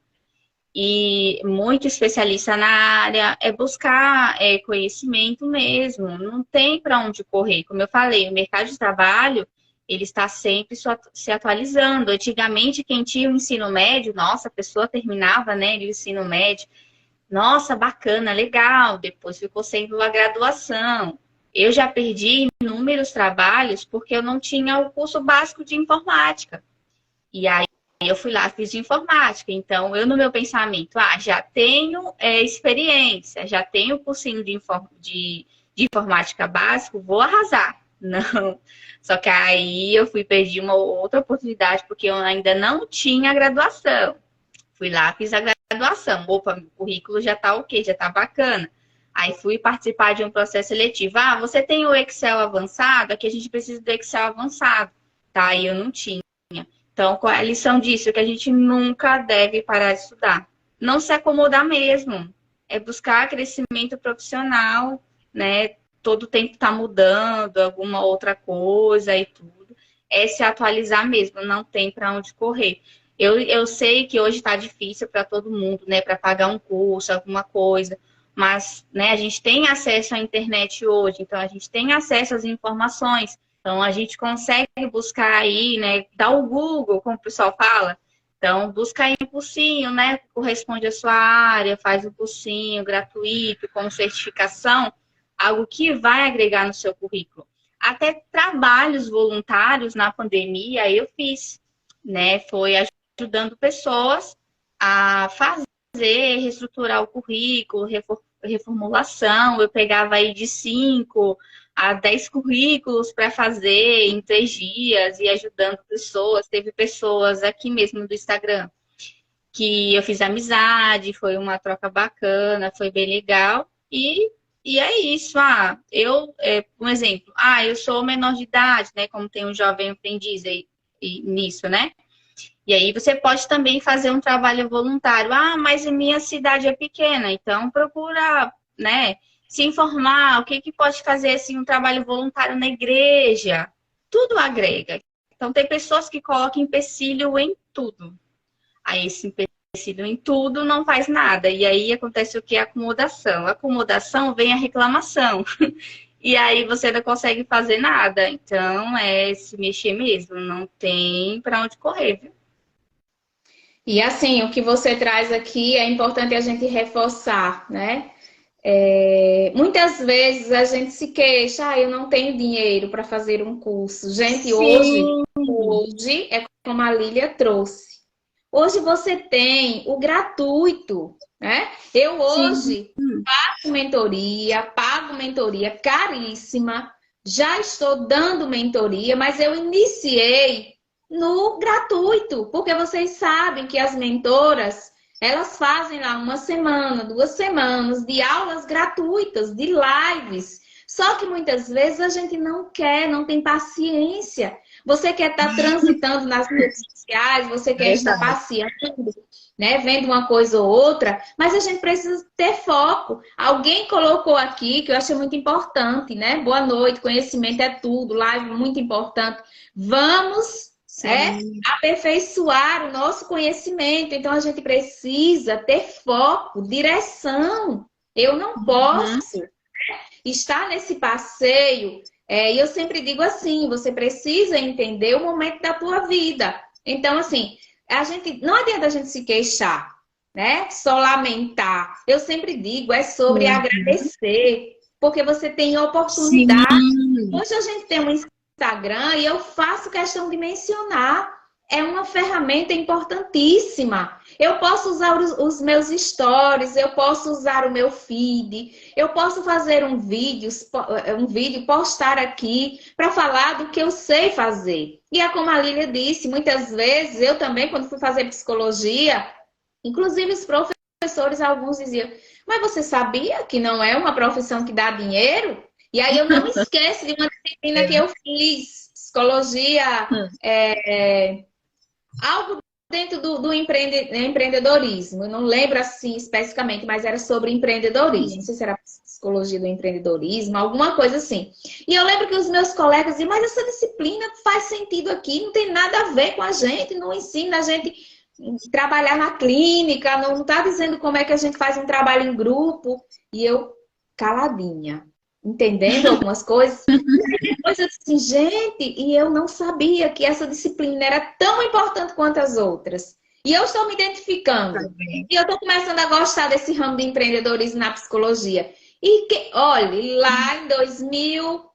e muito especialista na área, buscar conhecimento mesmo, não tem para onde correr. Como eu falei, o mercado de trabalho, ele está sempre se atualizando. Antigamente, quem tinha o ensino médio, nossa, a pessoa terminava, né, o ensino médio, nossa, bacana, legal. Depois ficou sendo a graduação. Eu já perdi inúmeros trabalhos porque eu não tinha o curso básico de informática. E aí eu fui lá, fiz informática. Então, eu no meu pensamento, já tenho experiência, já tenho o cursinho de informática básico, vou arrasar. Não. Só que aí eu perdi uma outra oportunidade porque eu ainda não tinha graduação. Fui lá, fiz a graduação. Opa, meu currículo já tá ok, já tá bacana. Aí fui participar de um processo seletivo. Você tem o Excel avançado? Aqui a gente precisa do Excel avançado. Tá, e eu não tinha. Então, qual é a lição disso? Que a gente nunca deve parar de estudar. Não se acomodar mesmo. É buscar crescimento profissional, né? Todo tempo tá mudando, alguma outra coisa e tudo. É se atualizar mesmo, não tem para onde correr. Eu sei que hoje está difícil para todo mundo, né? Para pagar um curso, alguma coisa. Mas, né, a gente tem acesso à internet hoje, então a gente tem acesso às informações. Então, a gente consegue buscar aí, né? Dar o Google, como o pessoal fala. Então, busca aí um cursinho, né? Que corresponde à sua área, faz um cursinho gratuito, com certificação, algo que vai agregar no seu currículo. Até trabalhos voluntários na pandemia eu fiz, né? Foi ajudando pessoas a fazer, reestruturar o currículo, reformulação. Eu pegava aí de 5 a 10 currículos para fazer em 3 dias e ajudando pessoas. Teve pessoas aqui mesmo do Instagram que eu fiz amizade, foi uma troca bacana, foi bem legal. E é isso. Um exemplo, eu sou menor de idade, né? Como tem um jovem aprendiz aí nisso, né? E aí você pode também fazer um trabalho voluntário. Mas a minha cidade é pequena, então procura, né, se informar, o que pode fazer assim, um trabalho voluntário na igreja. Tudo agrega. Então tem pessoas que colocam empecilho em tudo. Aí esse empecilho em tudo não faz nada. E aí acontece o que? Acomodação. Acomodação vem a reclamação. E aí você não consegue fazer nada. Então é se mexer mesmo. Não tem para onde correr, viu? E assim, o que você traz aqui é importante a gente reforçar, né? Muitas vezes a gente se queixa, eu não tenho dinheiro para fazer um curso. Gente, Sim. hoje é como a Lília trouxe. Hoje você tem o gratuito, né? Eu hoje pago mentoria caríssima, já estou dando mentoria, mas eu iniciei no gratuito, porque vocês sabem que as mentoras, elas fazem lá 1 semana, 2 semanas de aulas gratuitas, de lives. Só que muitas vezes a gente não quer, não tem paciência. Você quer estar transitando nas redes sociais, você quer estar passeando, né, vendo uma coisa ou outra, mas a gente precisa ter foco. Alguém colocou aqui, que eu achei muito importante, né? Boa noite, conhecimento é tudo, live muito importante. Vamos aperfeiçoar o nosso conhecimento. Então, a gente precisa ter foco, direção. Eu não posso estar nesse passeio. E eu sempre digo assim, você precisa entender o momento da tua vida. Então, assim, não adianta a gente se queixar, né? Só lamentar. Eu sempre digo, é sobre agradecer, porque você tem oportunidade. Hoje a gente tem um Instagram e eu faço questão de mencionar. É uma ferramenta importantíssima. Eu posso usar os meus stories, eu posso usar o meu feed, eu posso fazer um vídeo, postar aqui para falar do que eu sei fazer. E é como a Lília disse, muitas vezes, eu também, quando fui fazer psicologia, inclusive os professores, alguns diziam, mas você sabia que não é uma profissão que dá dinheiro? E aí eu não me esqueço de uma disciplina que eu fiz, psicologia, algo dentro do empreendedorismo. Eu não lembro assim especificamente, mas era sobre empreendedorismo. Não sei se era psicologia do empreendedorismo, alguma coisa assim. E eu lembro que os meus colegas diziam, mas essa disciplina faz sentido aqui, não tem nada a ver com a gente, não ensina a gente a trabalhar na clínica, não está dizendo como é que a gente faz um trabalho em grupo. E eu, caladinha, entendendo algumas coisas. Depois eu disse assim, gente, e eu não sabia que essa disciplina era tão importante quanto as outras. E eu estou me identificando. E eu estou começando a gostar desse ramo de empreendedorismo na psicologia. E, olha, lá em 2000,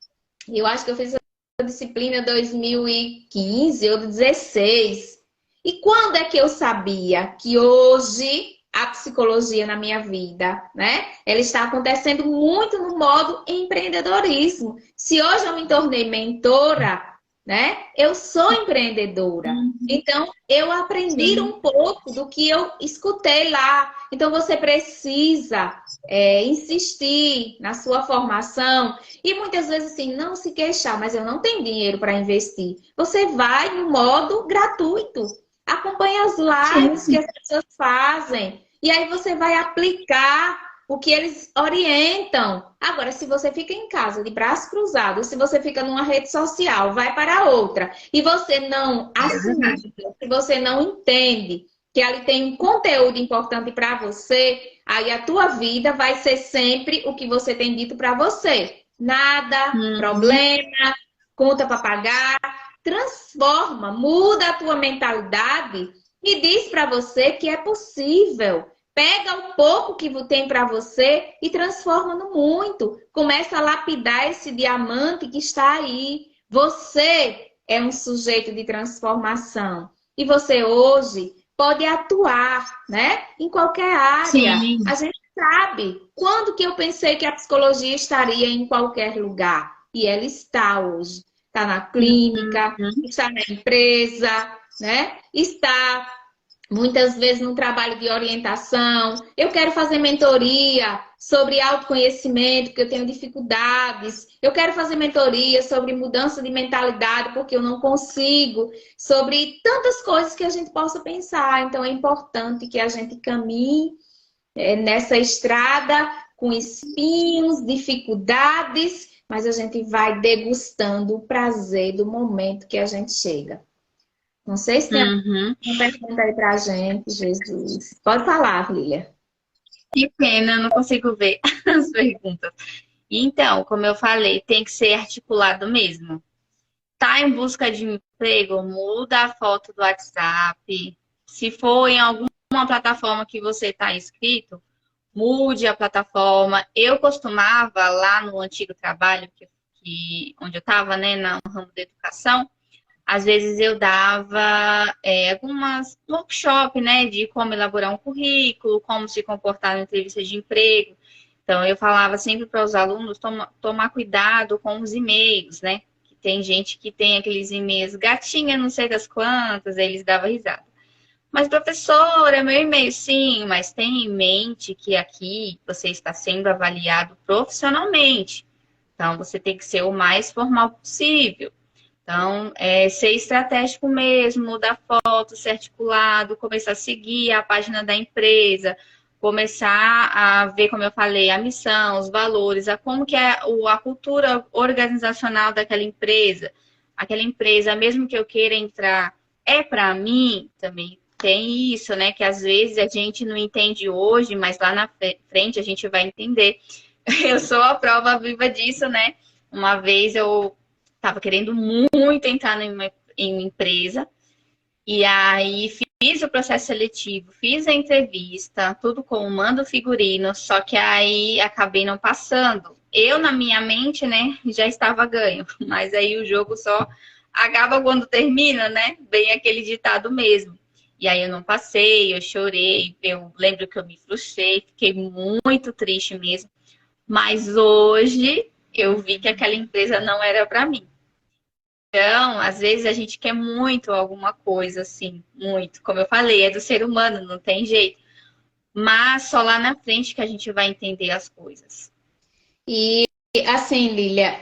eu acho que eu fiz essa disciplina em 2015 ou 2016. E quando é que eu sabia que hoje a psicologia na minha vida, né? Ela está acontecendo muito no modo empreendedorismo. Se hoje eu me tornei mentora, né? Eu sou empreendedora. Então, eu aprendi um pouco do que eu escutei lá. Então, você precisa insistir na sua formação e muitas vezes assim, não se queixar, mas eu não tenho dinheiro para investir. Você vai no modo gratuito. Acompanhe as lives que as pessoas fazem. E aí você vai aplicar o que eles orientam. Agora, se você fica em casa de braço cruzado, se você fica numa rede social, vai para outra, e você não assimila, se você não entende que ali tem um conteúdo importante para você, aí a tua vida vai ser sempre o que você tem dito para você. Nada, problema, conta para pagar. Transforma, muda a tua mentalidade e diz para você que é possível. Pega o pouco que tem para você e transforma no muito. Começa a lapidar esse diamante que está aí. Você é um sujeito de transformação. E você hoje pode atuar, né? Em qualquer área. Sim. A gente sabe quando que eu pensei que a psicologia estaria em qualquer lugar. E ela está hoje. Está na clínica, está na empresa, né? Está muitas vezes no trabalho de orientação. Eu quero fazer mentoria sobre autoconhecimento, porque eu tenho dificuldades. Eu quero fazer mentoria sobre mudança de mentalidade, porque eu não consigo. Sobre tantas coisas que a gente possa pensar. Então, é importante que a gente caminhe nessa estrada com espinhos, dificuldades, mas a gente vai degustando o prazer do momento que a gente chega. Não sei se tem uma pergunta aí pra gente, Jesus. Pode falar, Lília. Que pena, não consigo ver as perguntas. Então, como eu falei, tem que ser articulado mesmo. Tá em busca de emprego, muda a foto do WhatsApp. Se for em alguma plataforma que você está inscrito, mude a plataforma. Eu costumava, lá no antigo trabalho onde eu estava, né, no ramo da educação, às vezes eu dava algumas workshops, né, de como elaborar um currículo, como se comportar na entrevista de emprego. Então, eu falava sempre para os alunos tomar cuidado com os e-mails, né, que tem gente que tem aqueles e-mails, gatinha não sei das quantas, aí eles davam risada. Mas, professora, meu e-mail, sim, mas tenha em mente que aqui você está sendo avaliado profissionalmente. Então, você tem que ser o mais formal possível. Então, ser estratégico mesmo, mudar foto, ser articulado, começar a seguir a página da empresa, começar a ver, como eu falei, a missão, os valores, como que é a cultura organizacional daquela empresa. Aquela empresa, mesmo que eu queira entrar, é para mim também. Tem isso, né? Que às vezes a gente não entende hoje, mas lá na frente a gente vai entender. Eu sou a prova viva disso, né? Uma vez eu estava querendo muito entrar em uma empresa, e aí fiz o processo seletivo, fiz a entrevista, tudo com o mando figurino, só que aí acabei não passando. Eu, na minha mente, né, já estava ganho, mas aí o jogo só acaba quando termina, né? Bem aquele ditado mesmo. E aí eu não passei, eu chorei, eu lembro que eu me frustrei, fiquei muito triste mesmo. Mas hoje eu vi que aquela empresa não era para mim. Então, às vezes a gente quer muito alguma coisa, assim, muito. Como eu falei, é do ser humano, não tem jeito. Mas só lá na frente que a gente vai entender as coisas. E assim, Lília,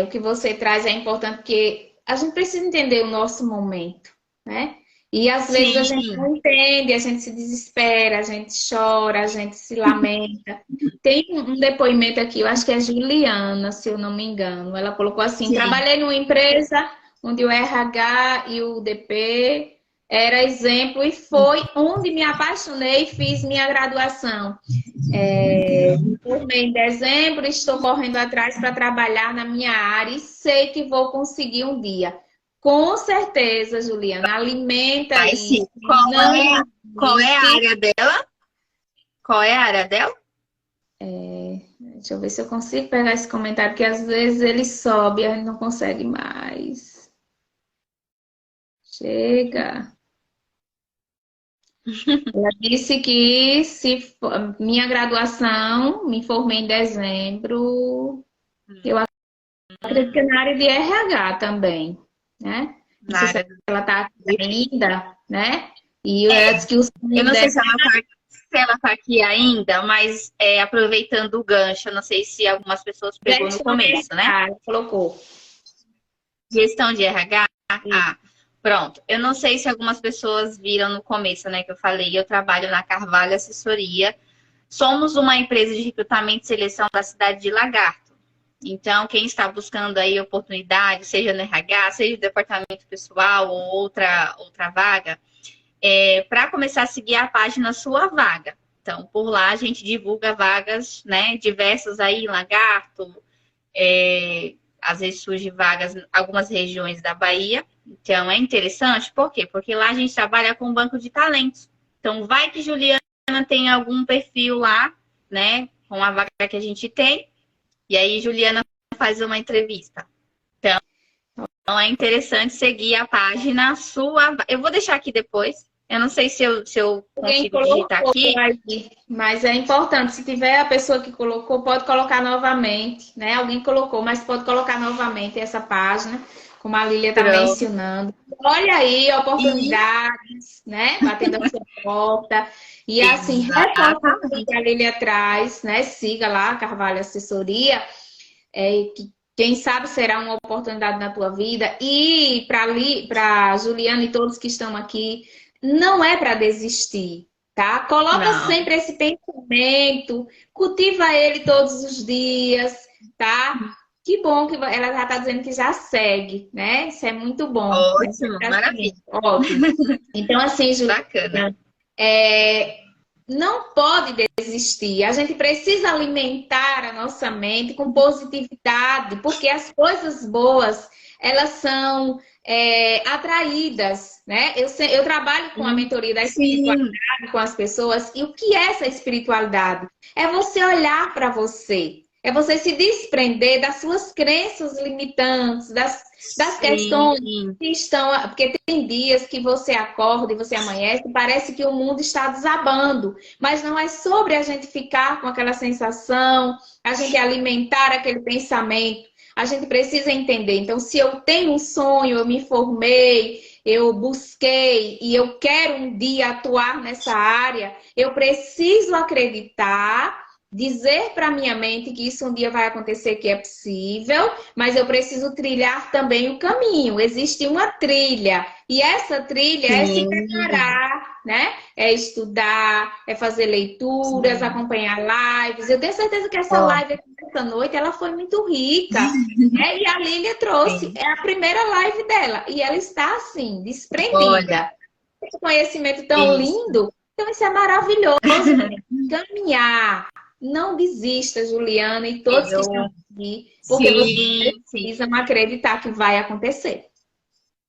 o que você traz é importante porque a gente precisa entender o nosso momento, né? E às vezes a gente Sim, não entende, a gente se desespera, a gente chora, a gente se lamenta. Tem um depoimento aqui, eu acho que é Juliana, se eu não me engano. Ela colocou assim: sim. trabalhei numa empresa onde o RH e o DP era exemplo e foi onde me apaixonei e fiz minha graduação. Me formei em dezembro, estou correndo atrás para trabalhar na minha área e sei que vou conseguir um dia. Com certeza, Juliana, alimenta Mas sim. isso. Não Qual é a desiste. área dela? Qual é a área dela? Deixa eu ver se eu consigo pegar esse comentário, porque às vezes ele sobe e a gente não consegue mais. Chega. Ela disse que minha graduação, me formei em dezembro, eu acredito que é na área de RH também, né? Não Na sei se área do... ela está aqui ainda, né? E ela disse que o Eu sonho não sei dela. se ela tá aqui ainda, mas aproveitando o gancho, eu não sei se algumas pessoas pegou no Gestão de começo, né? RH, colocou. Gestão de RH? Ah, pronto. Eu não sei se algumas pessoas viram no começo, né, que eu falei, eu trabalho na Carvalho Assessoria. Somos uma empresa de recrutamento e seleção da cidade de Lagarto. Então, quem está buscando aí oportunidade, seja no RH, seja no departamento pessoal ou outra vaga, para começar a seguir a página Sua Vaga. Então, por lá a gente divulga vagas, né, diversas aí em Lagarto, às vezes surgem vagas em algumas regiões da Bahia. Então, é interessante, por quê? Porque lá a gente trabalha com um banco de talentos. Então, vai que Juliana tem algum perfil lá, né, com a vaga que a gente tem, e aí Juliana faz uma entrevista. Então, é interessante seguir a página Sua. Eu vou deixar aqui depois. Eu não sei se eu Alguém consigo digitar colocou aqui. aí, mas é importante, se tiver a pessoa que colocou, pode colocar novamente, né? Alguém colocou, mas pode colocar novamente essa página, como a Lília está Pronto. mencionando. Olha aí, E oportunidades, né? Batendo a sua porta. E assim, reforça o exatamente. que a Lília traz, né? Siga lá, Carvalho Assessoria, que quem sabe será uma oportunidade na tua vida. E para Juliana e todos que estão aqui, não é para desistir, tá? Coloca Não, sempre esse pensamento, cultiva ele todos os dias, tá? Que bom que ela já está dizendo que já segue, né? Isso é muito bom. É ótimo, sempre assim. maravilha, Ótimo. Então, assim, bacana. Juliana, não pode desistir. A gente precisa alimentar a nossa mente com positividade, porque as coisas boas, elas são atraídas, né? Eu trabalho com a mentoria da Sim, espiritualidade com as pessoas, e o que é essa espiritualidade? É você olhar para você, é você se desprender das suas crenças limitantes, das questões sim, que estão. Porque tem dias que você acorda e você amanhece e parece que o mundo está desabando. Mas não é sobre a gente ficar com aquela sensação, a gente alimentar aquele pensamento. a gente precisa entender. Então, se eu tenho um sonho, eu me formei, eu busquei e eu quero um dia atuar nessa área, eu preciso acreditar, dizer para minha mente que isso um dia vai acontecer, que é possível, mas eu preciso trilhar também o caminho. Existe uma trilha e essa trilha é se Sim, preparar, né? É estudar, é fazer leituras, sim. acompanhar lives. Eu tenho certeza que essa Ó, live aqui dessa noite ela foi muito rica. E a Lília trouxe, sim. é a primeira live dela, e ela está assim, Olha, desprendida. Esse conhecimento tão isso. lindo, então isso é maravilhoso. Caminhar, não desista, Juliana, e todos que estão Eu, aqui, porque você sim, sim. precisa acreditar que vai acontecer.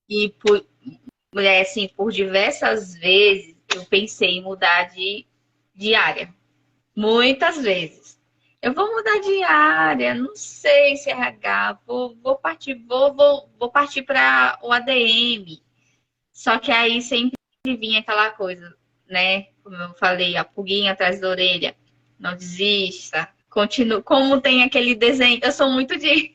E por, mulher, assim, por diversas vezes eu pensei em mudar de área. Muitas vezes. Eu vou mudar de área, não sei se é RH, vou partir para o ADM. Só que aí sempre vinha aquela coisa, né? Como eu falei, a pulguinha atrás da orelha. Não desista. Continua. Como tem aquele desenho, eu sou muito de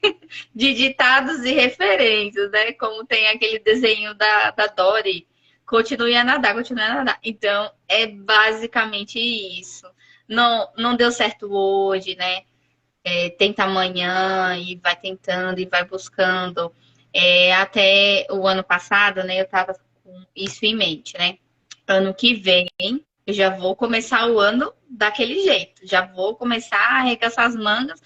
ditados e referências, né? Como tem aquele desenho da Dory. Continue a nadar, continue a nadar. Então, é basicamente isso. Não deu certo hoje, né? Tenta amanhã e vai tentando e vai buscando. Até o ano passado, né, eu estava com isso em mente, né? Ano que vem, eu já vou começar o ano daquele jeito, já vou começar a arregaçar as mangas.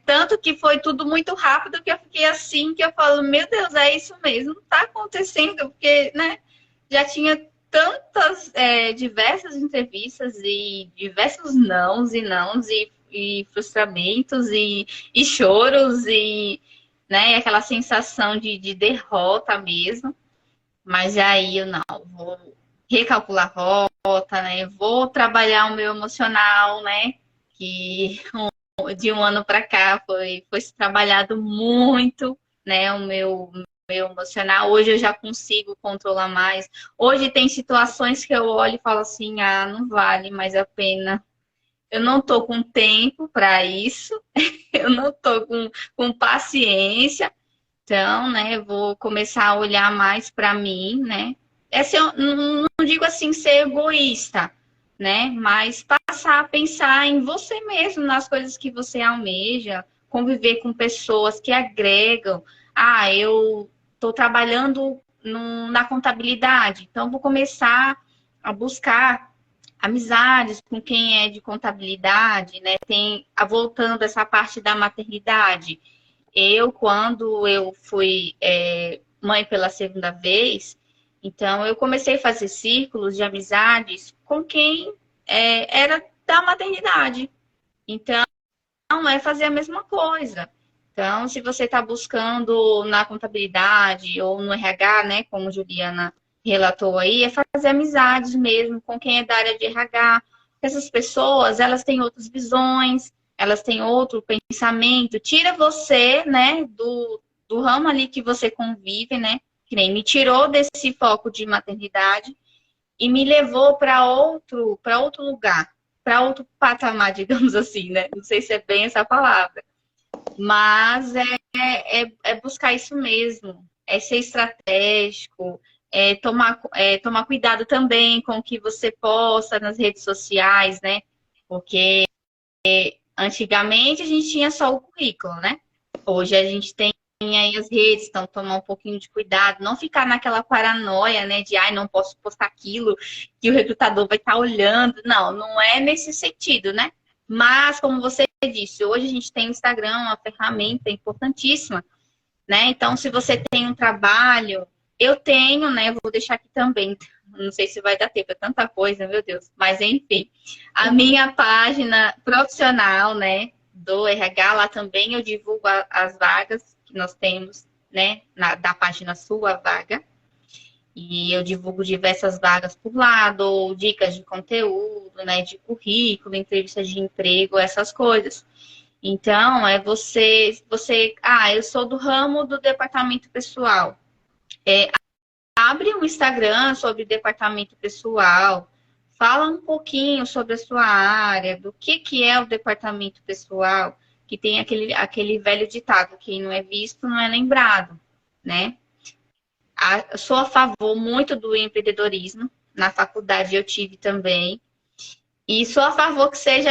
Tanto que foi tudo muito rápido que eu fiquei assim, que eu falo, meu Deus, é isso mesmo, tá acontecendo, porque, né, já tinha tantas, diversas entrevistas e diversos nãos e frustramentos e choros e, né, aquela sensação de derrota mesmo. Mas aí eu não, vou recalcular a rota, né? Vou trabalhar o meu emocional, né? Que de um ano para cá foi trabalhado muito, né? Meu emocional. Hoje eu já consigo controlar mais. Hoje tem situações que eu olho e falo assim, ah, não vale mais a pena. Eu não tô com tempo para isso. Eu não tô com paciência. Então, né, eu vou começar a olhar mais para mim, né? Eu não digo assim ser egoísta, né? Mas passar a pensar em você mesmo, nas coisas que você almeja, conviver com pessoas que agregam. Ah, eu estou trabalhando na contabilidade, então vou começar a buscar amizades com quem é de contabilidade, né? Voltando essa parte da maternidade. Quando eu fui mãe pela segunda vez, então eu comecei a fazer círculos de amizades com quem era da maternidade. Então, é fazer a mesma coisa. Então, se você está buscando na contabilidade ou no RH, né, como Juliana relatou aí, é fazer amizades mesmo com quem é da área de RH. Essas pessoas, elas têm outras visões, elas têm outro pensamento. Tira você, né, do ramo ali que você convive, né, que nem me tirou desse foco de maternidade e me levou para outro lugar, para outro patamar, digamos assim, né? Não sei se é bem essa palavra, mas é buscar isso mesmo, é ser estratégico, tomar cuidado também com o que você posta nas redes sociais, né? Porque antigamente a gente tinha só o currículo, né? Hoje a gente tem aí as redes, então tomar um pouquinho de cuidado, não ficar naquela paranoia, né, de ai, não posso postar aquilo, que o recrutador vai estar olhando. Não é nesse sentido, né? Mas, como você disse, hoje a gente tem o Instagram, uma ferramenta importantíssima, né? Então, se você tem um trabalho, eu tenho, né? Vou deixar aqui também. Não sei se vai dar tempo, é tanta coisa, meu Deus. Mas, enfim, a minha página profissional, né? Do RH, lá também eu divulgo as vagas que nós temos, né? Da página Sua Vaga. E eu divulgo diversas vagas por lá, dou dicas de conteúdo, né? De currículo, entrevistas de emprego, essas coisas. Então, eu sou do ramo do departamento pessoal. Abre um Instagram sobre departamento pessoal, fala um pouquinho sobre a sua área, do que é o departamento pessoal, que tem aquele velho ditado, quem não é visto não é lembrado, né? Eu sou a favor muito do empreendedorismo. Na faculdade eu tive também. E sou a favor que seja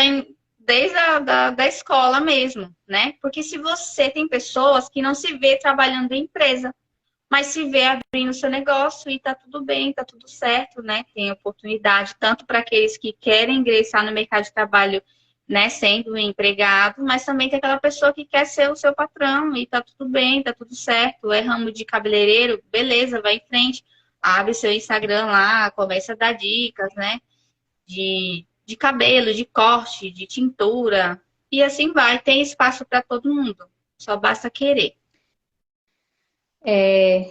desde da escola mesmo, né? Porque se você tem pessoas que não se vê trabalhando em empresa, mas se vê abrindo seu negócio e tá tudo bem, tá tudo certo, né? Tem oportunidade tanto para aqueles que querem ingressar no mercado de trabalho, né, sendo um empregado, mas também tem aquela pessoa que quer ser o seu patrão e tá tudo bem, tá tudo certo. É ramo de cabeleireiro, beleza, vai em frente, abre seu Instagram lá, começa a dar dicas, né? De cabelo, de corte, de tintura, e assim vai. Tem espaço para todo mundo, só basta querer. É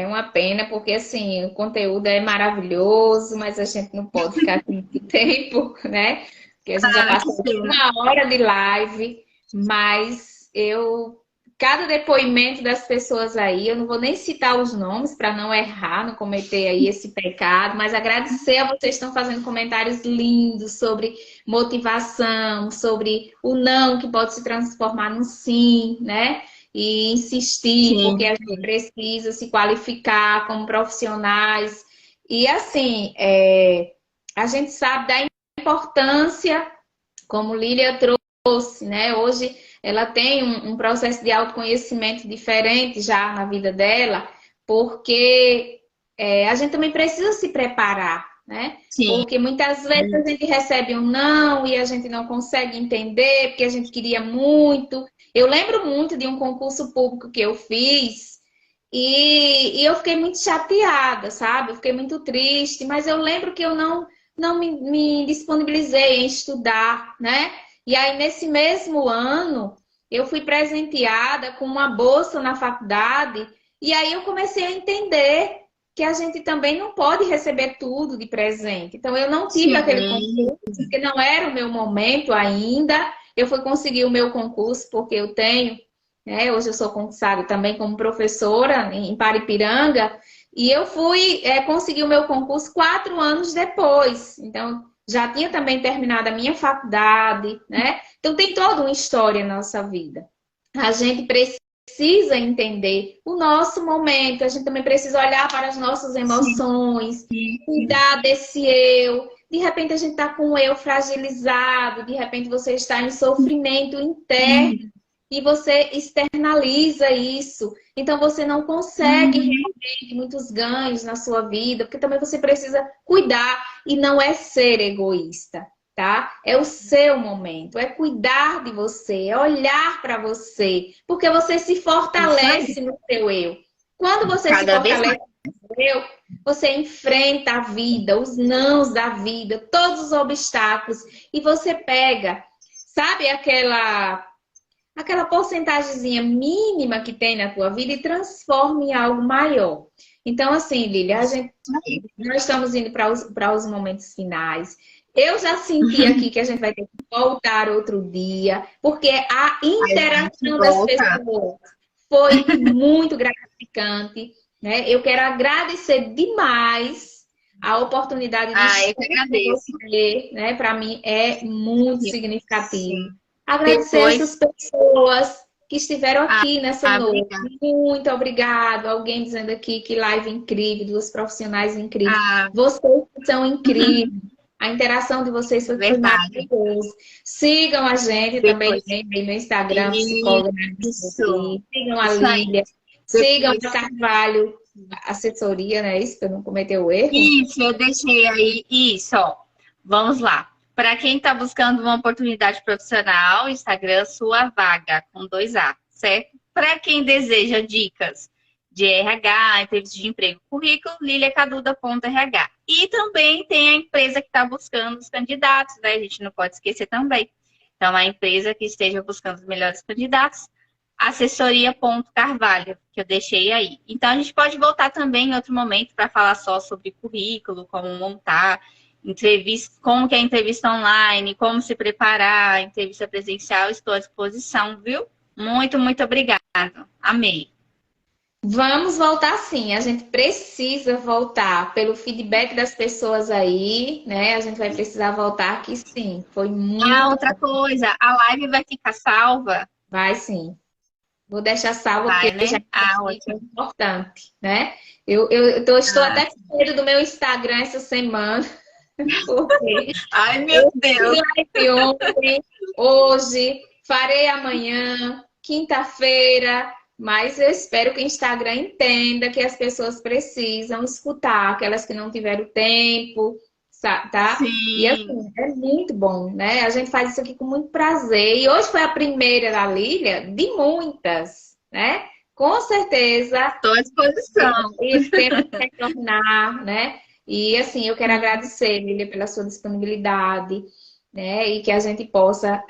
uma pena, porque assim, o conteúdo é maravilhoso, mas a gente não pode ficar aqui muito tempo, né? Porque a gente já Claro passou que sim. 1 hora de live, mas cada depoimento das pessoas aí, eu não vou nem citar os nomes para não errar, não cometer aí esse pecado, mas agradecer a vocês que estão fazendo comentários lindos sobre motivação, sobre o não que pode se transformar num sim, né? E insistir, Sim, porque a gente precisa se qualificar como profissionais. E assim, a gente sabe da importância, como Lília trouxe, né? Hoje ela tem um processo de autoconhecimento diferente já na vida dela, porque a gente também precisa se preparar, né? sim. Porque muitas vezes a gente recebe um não e a gente não consegue entender, porque a gente queria muito. Eu lembro muito de um concurso público que eu fiz e eu fiquei muito chateada, sabe? Eu fiquei muito triste, mas eu lembro que eu não me disponibilizei em estudar, né? E aí, nesse mesmo ano, eu fui presenteada com uma bolsa na faculdade, e aí eu comecei a entender que a gente também não pode receber tudo de presente. Então, eu não tive aquele Sim. concurso, porque não era o meu momento ainda. Eu fui conseguir o meu concurso, porque eu tenho, né? Hoje eu sou concursada também como professora em Paripiranga, e eu fui conseguir o meu concurso 4 anos depois. Então, já tinha também terminado a minha faculdade, né? Então, tem toda uma história na nossa vida. A gente precisa entender o nosso momento, a gente também precisa olhar para as nossas emoções, cuidar desse eu. De repente, a gente está com o eu fragilizado, de repente, você está em sofrimento interno e você externaliza isso. Então, você não consegue realmente muitos ganhos na sua vida, porque também você precisa cuidar e não é ser egoísta, tá? É o seu momento, é cuidar de você, é olhar para você, porque você se fortalece no seu eu. Quando você se Cada vez fortalece no seu eu, você enfrenta a vida, os nãos da vida, todos os obstáculos, e você pega, sabe aquela porcentagemzinha mínima que tem na tua vida e transforma em algo maior. Então, assim, Lília, nós estamos indo para os momentos finais. Eu já senti aqui que a gente vai ter que voltar outro dia, porque a interação das pessoas foi muito gratificante, né? Eu quero agradecer demais a oportunidade de eu estar que com agradeço. você, né? Para mim é muito significativo. Sim. Agradecer Depois, essas pessoas que estiveram aqui nessa noite. obrigada. Muito obrigado. Alguém dizendo aqui que live incrível, duas profissionais incríveis. Ah, Vocês são incríveis. A interação de vocês foi verdade. maravilhosa. Sigam a gente também Depois. no Instagram, psicóloga. Isso. Sigam a Isso aí. Lília. Sigam Depois. a Carvalho, assessoria, né? Isso, para não cometer o erro. Isso, eu deixei aí. Isso, ó. Vamos lá. Para quem está buscando uma oportunidade profissional, Instagram Sua Vaga, com 2 A, certo? Para quem deseja dicas de RH, entrevista de emprego, currículo, liliacaduda.rh. E também tem a empresa que está buscando os candidatos, né? A gente não pode esquecer também. Então, a empresa que esteja buscando os melhores candidatos, assessoria.carvalho, que eu deixei aí. Então, a gente pode voltar também em outro momento para falar só sobre currículo, como montar, entrevista, como que é a entrevista online, como se preparar, entrevista presencial, estou à disposição, viu? Muito, muito obrigada. Amei. Vamos voltar sim, a gente precisa voltar pelo feedback das pessoas aí, né? A gente vai precisar voltar aqui sim. Foi Ah, muito. outra coisa, a live vai ficar salva? Vai sim. Vou deixar salvo Vai, porque já né? Ah, é ótimo. importante, né? Estou Ah, até com medo do meu Instagram essa semana, porque ai, meu eu fiz Deus. live ontem, hoje, farei amanhã, quinta-feira, mas eu espero que o Instagram entenda que as pessoas precisam escutar, aquelas que não tiveram tempo, tá? E Sim, assim, é muito bom, né? A gente faz isso aqui com muito prazer. E hoje foi a primeira da Lília de muitas, né? Com certeza estou à disposição. e temos que retornar, né? E assim, eu quero Sim, agradecer, Lília, pela sua disponibilidade, né? E que a gente possa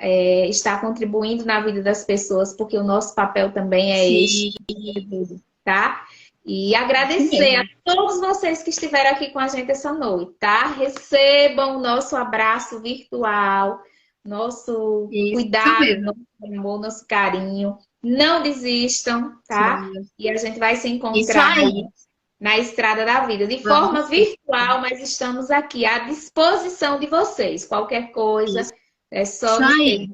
estar contribuindo na vida das pessoas, porque o nosso papel também é este, sim, tá? E isso agradecer a mesmo. todos vocês que estiveram aqui com a gente essa noite, tá? Recebam o nosso abraço virtual, nosso Isso cuidado, mesmo. nosso amor, nosso carinho. Não desistam, tá? Sim. E a gente vai se Isso encontrar aí. na estrada da vida, de forma Vamos sim. virtual, mas estamos aqui à disposição de vocês. Qualquer coisa, Isso, é só isso dizer aí.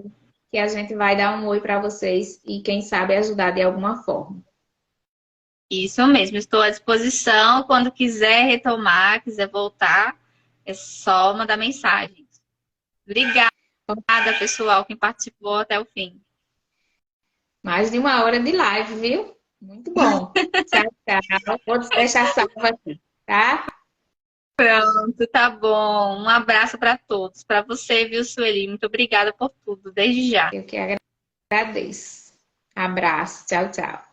que a gente vai dar um oi para vocês e, quem sabe, ajudar de alguma forma. Isso mesmo. Estou à disposição. Quando quiser retomar, quiser voltar, é só mandar mensagem. Obrigada, pessoal, quem participou até o fim. Mais de uma hora de live, viu? Muito bom. Tchau, tchau. Vou deixar salvo aqui, tá? Pronto, tá bom. Um abraço para todos. Para você, viu, Sueli? Muito obrigada por tudo, desde já. Eu que agradeço. Abraço. Tchau, tchau.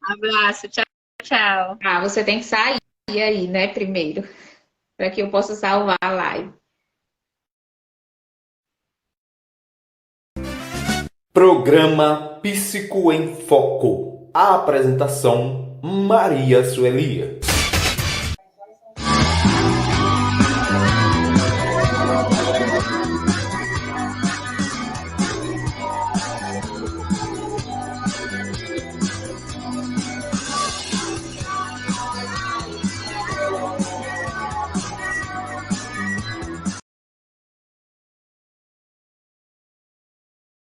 Abraço, tchau, tchau. Ah, você tem que sair aí, né, primeiro, para que eu possa salvar a live. Programa Psico em Foco. A apresentação Maria Suelia.